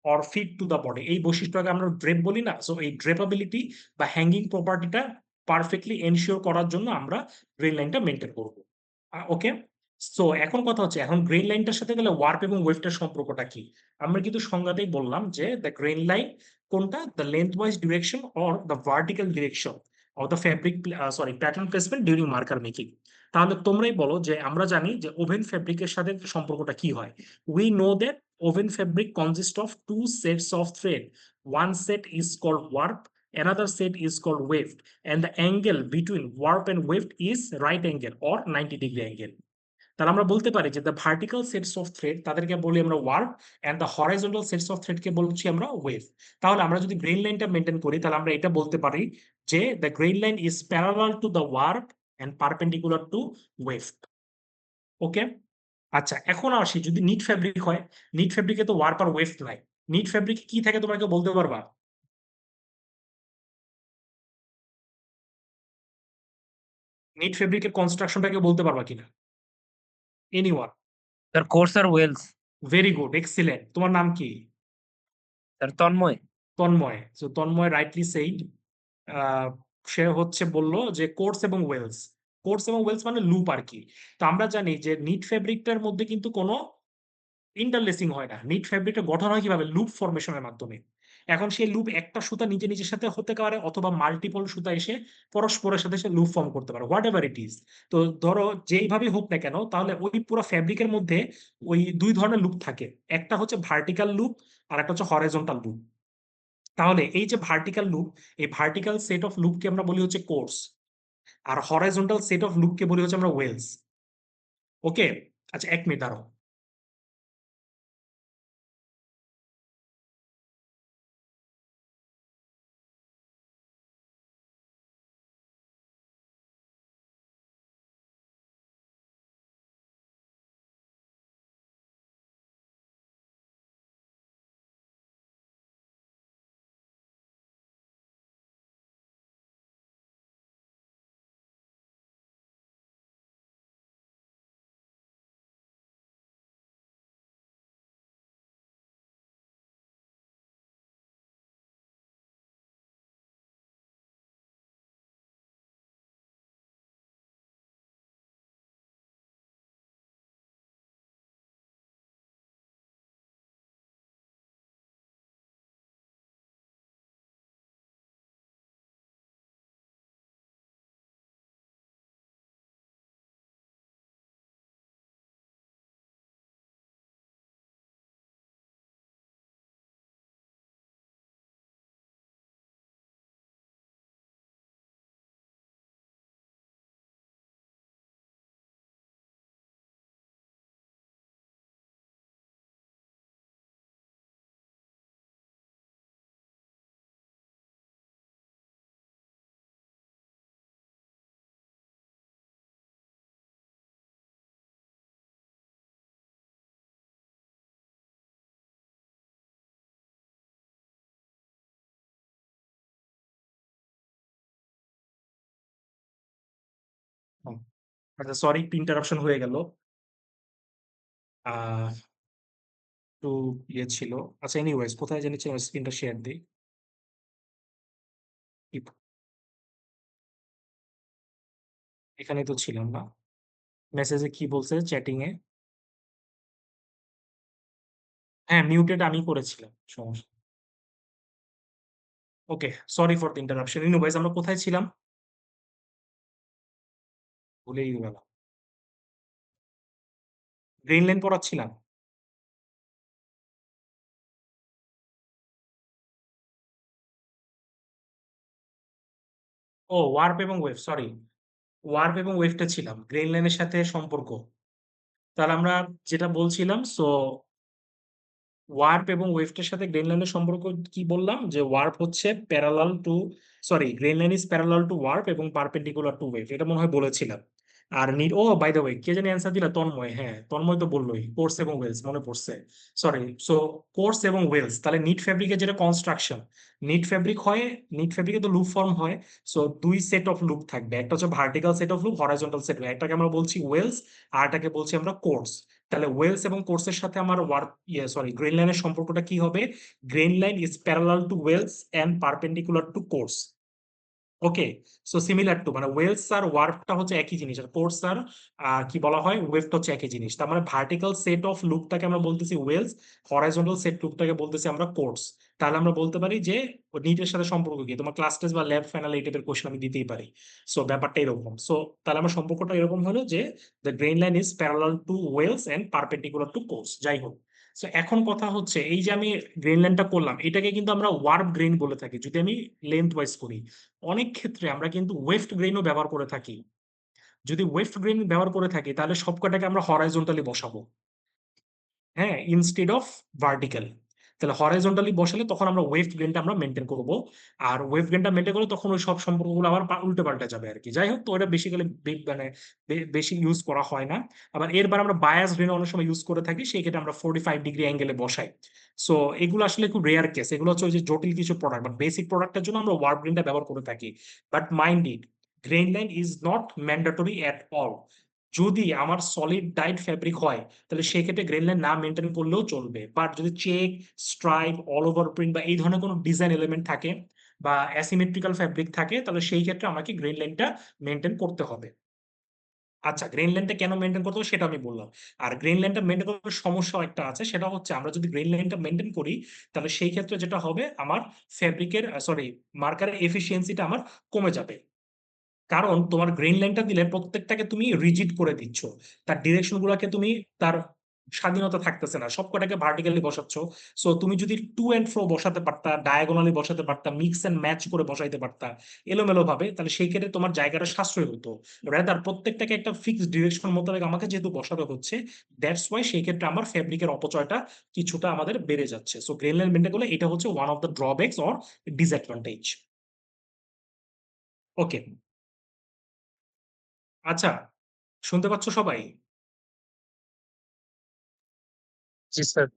or fit to the body, এই বৈশিষ্ট্যটাকে আমরা ড্রেপ বলি না। সো এই ড্রেপাবিলিটি বা হ্যাঙ্গিং প্রপার্টিটা পারফেক্টলি এনশিওর করার জন্য আমরা গ্রেইন লাইনটা মেনটেন করবো। ওকে, সো এখন কথা হচ্ছে এখন গ্রেইন লাইনটার সাথে গেলে ওয়ার্প এবং ওয়েফটার সম্পর্কটা কি। আমরা কিন্তু সংজ্ঞাতেই বললাম যে দ্য গ্রেইন লাইন কোনটা, the lengthwise direction or the vertical direction of the fabric pattern placement during marker making. তাহলে তোমরাই বলো যে আমরা জানি যে ওভেন ফ্যাব্রিকের সাথে সম্পর্কটা কি হয়। We know that oven fabric consists of two sets of thread. One set is called warp, another set is called weft, and the angle between warp and weft is right angle or 90-degree angle. তাহলে আমরা বলতে পারি যে the vertical sets of thread তাদেরকে বলি আমরা warp, and the horizontal sets of thread কে বলছি আমরা ওয়েভ। তাহলে আমরা যদি গ্রেইন লাইনটা মেনটেন করি, তাহলে আমরা এটা বলতে পারি যে the grain line is parallel to the warp and perpendicular to weave. Okay, আচ্ছা এখন আসি যদি নিট ফ্যাব্রিক হয়। নিট ফ্যাব্রিকে তো ওয়ার্প আর ওয়েফট নাই। নিট ফ্যাব্রিক কি থাকে তোমরা কেউ বলতে পারবা? নিট ফ্যাব্রিকের কনস্ট্রাকশনটা কেউ বলতে পারবা কিনা? এনিওয়ান? স্যার কোর্স আর ওয়েলস। Very good, excellent. তোমার নাম কি? স্যার তন্ময়। তন্ময়। তো তন্ময় রাইটলি সেইড। সে হচ্ছে বললো যে কোর্স এবং ওয়েলস। কোর্স এবং ওয়েলস মানে লুপ আর কি। তো আমরা জানি যে নিট ফ্যাব্রিকটার মধ্যে কিন্তু কোনো ইন্টারলেসিং হয় না। নিট ফ্যাব্রিকটা গঠন হয় কিভাবে? লুপ ফরমেশনের মাধ্যমে। এখন সেই লুপ একটা সুতা নিজে নিজের সাথে হতে পারে অথবা মাল্টিপল সুতা এসে পরস্পরের সাথে সে লুপ ফর্ম করতে পারে, হোয়াট এভার ইট ইজ। তো ধরো যেইভাবেই হোক না কেন, তাহলে ওই পুরো ফ্যাব্রিকের মধ্যে ওই দুই ধরনের লুপ থাকে। একটা হচ্ছে ভার্টিক্যাল লুপ আর একটা হচ্ছে হরাইজন্টাল লুপ। তাহলে এই যে ভার্টিক্যাল লুপ, এই ভার্টিক্যাল সেট অফ লুপকে আমরা বলি হচ্ছে কোর্স, আর হরাইজন্টাল সেট অফ লুপকে বলি হচ্ছে আমরা ওয়েলস। ওকে, আচ্ছা 1 মিনিট দাঁড়াও। আচ্ছা সরি, একটু ইন্টারাপশন হয়ে গেল। আহ একটু ইয়ে ছিল। আচ্ছা এনিওয়েজ, কোথায় জানি স্ক্রিনটা শেয়ার দিই। এখানে তো ছিলাম না। মেসেজে কি বলছে চ্যাটিং এ? হ্যাঁ, মিউটেড আমি করেছিলাম, সমস্যা। Okay, sorry for the interruption. Anyways, আমরা কোথায় ছিলাম? ভুলেই গেলাম। গ্রিন লাইন পড়াচ্ছিলাম। ও ওয়ার্প এবং ওয়েভ, সরি। ওয়ার্প এবং ওয়েভটা ছিলাম, গ্রিন লাইনের সাথে সম্পর্ক। তাহলে আমরা যেটা বলছিলাম, সো ওয়ার্প এবং ওয়েভটার সাথে গ্রেন লাইনের সম্পর্ক কি বললাম, যে ওয়ার্প হচ্ছে parallel to, sorry, grain line is parallel to warp এবং পারপেন্ডিকুলার টু ওয়েভ, এটা মনে হয় বলেছিলাম। আর need, oh by the way, কে জানি অ্যান্সার দিলা? তন্ময়, হ্যাঁ তন্ময় তো বললোই, কোর্স এবং ওয়েলস, মনে পড়ছে। সরি, সো কোর্স এবং ওয়েলস, তাহলে নিট ফেব্রিকের যেটা কনস্ট্রাকশন, নিট ফেব্রিক হয়, নিট ফেব্রিকে তো লুপ ফর্ম হয়। সো দুই সেট অফ লুপ থাকবে, একটা হচ্ছে vertical set of loop, horizontal set, একটাকে আমরা বলছি ওয়েলস, আর একটাকে বলছি আমরা কোর্স। তাহলে ওয়েলস এবং কোর্সের সাথে আমার ওয়ার্ক, সরি, গ্রেন লাইনের সম্পর্কটা কি হবে? Grain line is parallel to wales and perpendicular to course. Okay, so similar to, মানে ওয়েলস আর ওয়ার্কটা হচ্ছে একই জিনিস, আর কোর্স আর কি বলা হয়, ওয়েভটা হচ্ছে একই জিনিস। তার মানে ভার্টিক্যাল সেট অফ লুপটাকে আমরা বলতেছি ওয়েলস, হরাইজন্টাল সেট লুপটাকে বলতেছি আমরা কোর্স। তাহলে আমরা বলতে পারি যে নিটের সাথে সম্পর্ক কি, তোমার ক্লাস টেস্ট বা ল্যাব ফাইনাল এই টাইপের কোশ্চেন আমি দিতেই পারি। সো ব্যাপারটা এরকম। সো তাহলে আমার সম্পর্কটা এরকম হলো যে the grain line is parallel to wales and perpendicular to course. যাই হোক, সো এখন কথা হচ্ছে, এই যে আমি গ্রেন লাইনটা করলাম, এটাকে কিন্তু আমরা ওয়ার্প গ্রেন বলে থাকি যদি আমি লেন্থ ওয়াইজ করি। অনেক ক্ষেত্রে আমরা কিন্তু ওয়েফট গ্রেইনও ব্যবহার করে থাকি। যদি ওয়েফট গ্রেইন ব্যবহার করে থাকি, তাহলে সবকটাকে আমরা হরাইজন্টালি বসাবো, হ্যাঁ, ইনস্টেড অফ ভার্টিক্যাল। তাহলে হরাইজন্টালি বসালে তখন আমরা ওয়েভ গ্রেনটা আমরা মেনটেন করব। আর ওয়েভ গ্রেনটা মেনটেন করলে তখন ওই সব সম্পর্কগুলো আবার উল্টে পাল্টে যাবে আর কি। যাই হোক, তো এটা বেসিক্যালি মানে বেশি ইউজ করা হয় না। আবার এরবার আমরা বায়াস গ্রেন অনেক সময় ইউজ করে থাকি, সেই ক্ষেত্রে আমরা 45 ডিগ্রি অ্যাঙ্গেলে বসাই। সো এগুলো আসলে খুব রেয়ার কেস, এগুলো হচ্ছে ওই যে জটিল কিছু প্রোডাক্ট, বাট বেসিক প্রোডাক্টের জন্য আমরা ওয়ার্প গ্রেনটা ব্যবহার করে থাকি। But mind it, grain line is not mandatory at all. যদি আমার সলিড ডাইট ফ্যাব্রিক হয়, তাহলে সেক্ষেত্রে গ্রেন লাইন না মেনটেন করলেও চলবে। বাট যদি check, stripe, all over print বা এই ধরনের কোনো ডিজাইন এলিমেন্ট থাকে বা অ্যাসিমেট্রিক্যাল ফ্যাব্রিক থাকে, তাহলে সেই ক্ষেত্রে আমাকে গ্রেন লাইনটা মেনটেন করতে হবে। আচ্ছা, গ্রেন লাইনটা কেন মেনটেন করতে হবে সেটা আমি বললাম। আর গ্রেন লাইনটা মেনটেন করার সমস্যা একটা আছে, সেটা হচ্ছে আমরা যদি গ্রেন লাইনটা মেনটেন করি, তাহলে সেই ক্ষেত্রে যেটা হবে, আমার ফ্যাব্রিকের, সরি, মার্কারের এফিসিয়েন্সিটা আমার কমে যাবে। কারণ তোমার গ্রেইন লাইনটা দিলে প্রত্যেকটাকে তুমি রিজিড করে দিচ্ছ, তার ডিরেকশন গুলাকে তুমি, তার স্বাধীনতা থাকতেছে না, সবকটাকে ভার্টিক্যালি বসাচ্ছ। সো তুমি যদি টু এন্ড ফ্রো বসাতে পারতা, ডায়াগোনালি বসাতে পারতা, মিক্স এন্ড ম্যাচ করে বসাইতে পারতা এলোমেলো ভাবে, তাহলে সেই ক্ষেত্রে তোমার জায়গাটা সাশ্রয় হতো। রাদার প্রত্যেকটাকে একটা ফিক্সড ডিরেকশন মোতাবেক আমাকে যেহেতু বসাতে হচ্ছে, দ্যাটস ওয়াই সেই ক্ষেত্রে আমার ফেব্রিকের অপচয়টা কিছুটা আমাদের বেড়ে যাচ্ছে। সো গ্রেইন লাইন মেনটেন করলে এটা হচ্ছে one of the drawbacks or disadvantage. Okay, আচ্ছা, শুনতে পাচ্ছ সবাই? জি স্যার।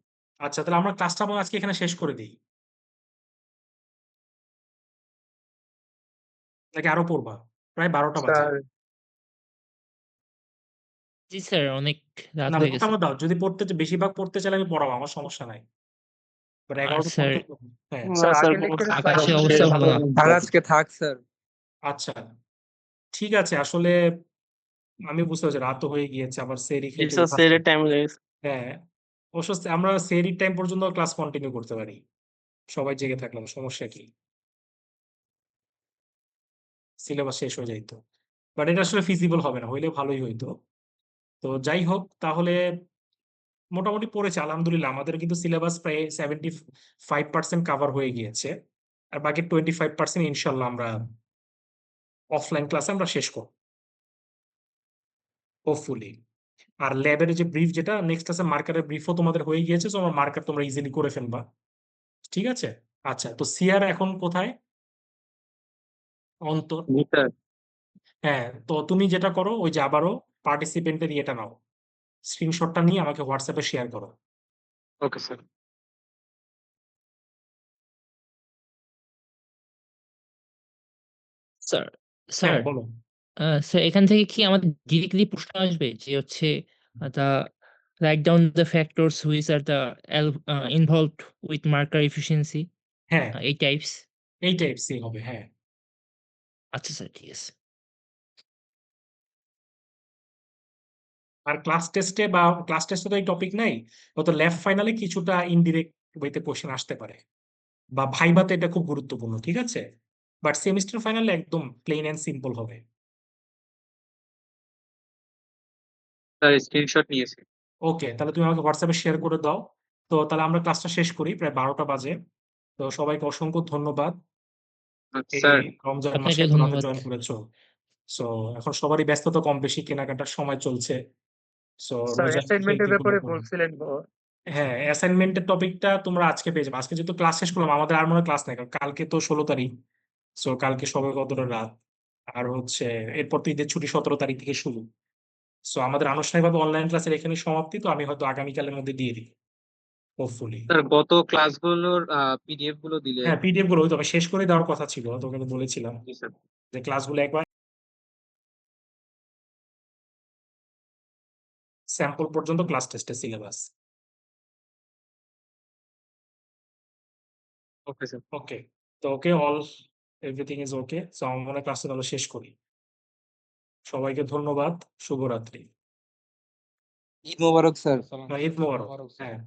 আচ্ছা, তাহলে আমরা ক্লাসটা আজকে এখানে শেষ করে দিই, নাকি আরো পড়বা? প্রায় 12টা বাজে। স্যার জি স্যার, অনেক রাত না, হয়ে গেছে। মোটামুটি দাও, যদি বেশিরভাগ পড়তে চাইলে আমি পড়াবো, আমার সমস্যা নাই। বাট আর 11 তো স্যার, পড়তে হবে। হ্যাঁ, স্যার স্যার আগে কোনো লেকচারে আকাশের আজকে অবস্থা ভালো না। স্যার আজকে থাক স্যার। আচ্ছা, ঠিক আছে। আসলে আমি বুঝতে পারছি রাত হয়ে গিয়েছে, আবার সেরি খেতে স্যার উঠা। সেরের টাইম হয়ে গেছে। হ্যাঁ, অবশ্য আমরা সেরির টাইম পর্যন্ত ক্লাস কন্টিনিউ করতে পারি, সবাই জেগে থাকলাম, সমস্যা কি? সিলেবাস শেষ হয়ে যাইতো, বাট এটা আসলে ফিজিবল হবে না, হইলে ভালোই হইতো। তো যাই হোক, তাহলে মোটামুটি পড়েছে আলহামদুলিল্লাহ। আমাদের কিন্তু সিলেবাস প্রায় 75% কাভার হয়ে গিয়েছে, আর বাকি 25% ইনশাল্লাহ আমরা অফলাইন ক্লাসে আমরা শেষ করব, হোপফুলি। আর ল্যাবের যে ব্রিফ, যেটা নেক্সট ক্লাসে মার্কারের ব্রিফও তোমাদের হয়ে গিয়েছে, তো আমার মার্কার তোমরা ইজিলি করে ফেলবা, ঠিক আছে? আচ্ছা, তো সিয়ার এখন কোথায়? অন্তর? জি স্যার। হ্যাঁ, তো তুমি যেটা করো, ওই যে আবারও পার্টিসিপেন্টের ইয়েটা নাও, স্ক্রিনশটটা নিয়ে আমাকে হোয়াটসঅ্যাপে শেয়ার করো। Okay sir. স্যার, হ্যাঁ স্যার, বলো। স্যার এখান থেকে কি আমাদের ডিরেক্টলি প্রশ্ন আসবে যে হচ্ছে the write down the factors which are the involved with marker efficiency হ্যাঁ, এই টাইপস? এই টাইপসই হবে। হ্যাঁ। আচ্ছা স্যার, ঠিক আছে। আর ক্লাস টেস্টে তো এই টপিক নাই। হয়তো লেফট ফাইনালে কিছুটা ইনডিরেক্ট ওয়েতে কোশ্চেন আসতে পারে। বা ভাইভাতে এটা খুব গুরুত্বপূর্ণ, ঠিক আছে? বাট সেমিস্টার ফাইনালে একদম প্লেন এন্ড সিম্পল হবে। স্যার স্ক্রিনশট নিয়েছি। ওকে, তাহলে তুমি আমাকে হোয়াটসঅ্যাপে শেয়ার করে দাও। তো তাহলে আমরা ক্লাসটা শেষ করি, প্রায় 12টা বাজে। তো সবাইকে অসংখ্য ধন্যবাদ। এই স্যার রমজান মাসে আপনাকেও এত রাতে ধন্যবাদ। জয়েন করেছো। সো এখন সবারই ব্যস্ততা কম বেশি, কেনাকাটার সময় চলছে। সো স্যার রোজার শেষে অ্যাসাইনমেন্টের এগুলো ব্যাপারে করো। বলছিলেন হ্যাঁ, অ্যাসাইনমেন্টের টপিকটা তোমরা আজকে পেয়ে যাবে। আজকে যেহেতু ক্লাস শেষ করলাম, আমাদের আর মনে হয় ক্লাস নাই, কারণ কালকে তো 16 তারিখ। সো কালকে সবে কদরের রাত। আর হচ্ছে এরপর তো ঈদের ছুটি 17 তারিখ থেকে শুরু। সো আমাদের আনুষ্ঠানিকভাবে অনলাইন ক্লাসের এখানে সমাপ্তি। তো আমি হয়তো আগামীকালের মধ্যে দিয়ে দিই, হোপফুলি। স্যার গত ক্লাসগুলোর পিডিএফ গুলো দিলে। হ্যাঁ, পিডিএফ গুলো ওই তো আমি শেষ করে দেওয়ার কথা ছিল, তোকে তো বলেছিলাম জি স্যার। যে ক্লাসগুলো একবার স্যাম্পল পর্যন্ত ক্লাস টেস্টের সিলেবাস। ওকে স্যার। ওকে, তো okay all everything is okay. So আমার মনে হয় ক্লাসটা তাহলে শেষ করি। সবাইকে ধন্যবাদ, শুভরাত্রি। ঈদ মোবারক স্যার। ঈদ মোবারক। হ্যাঁ।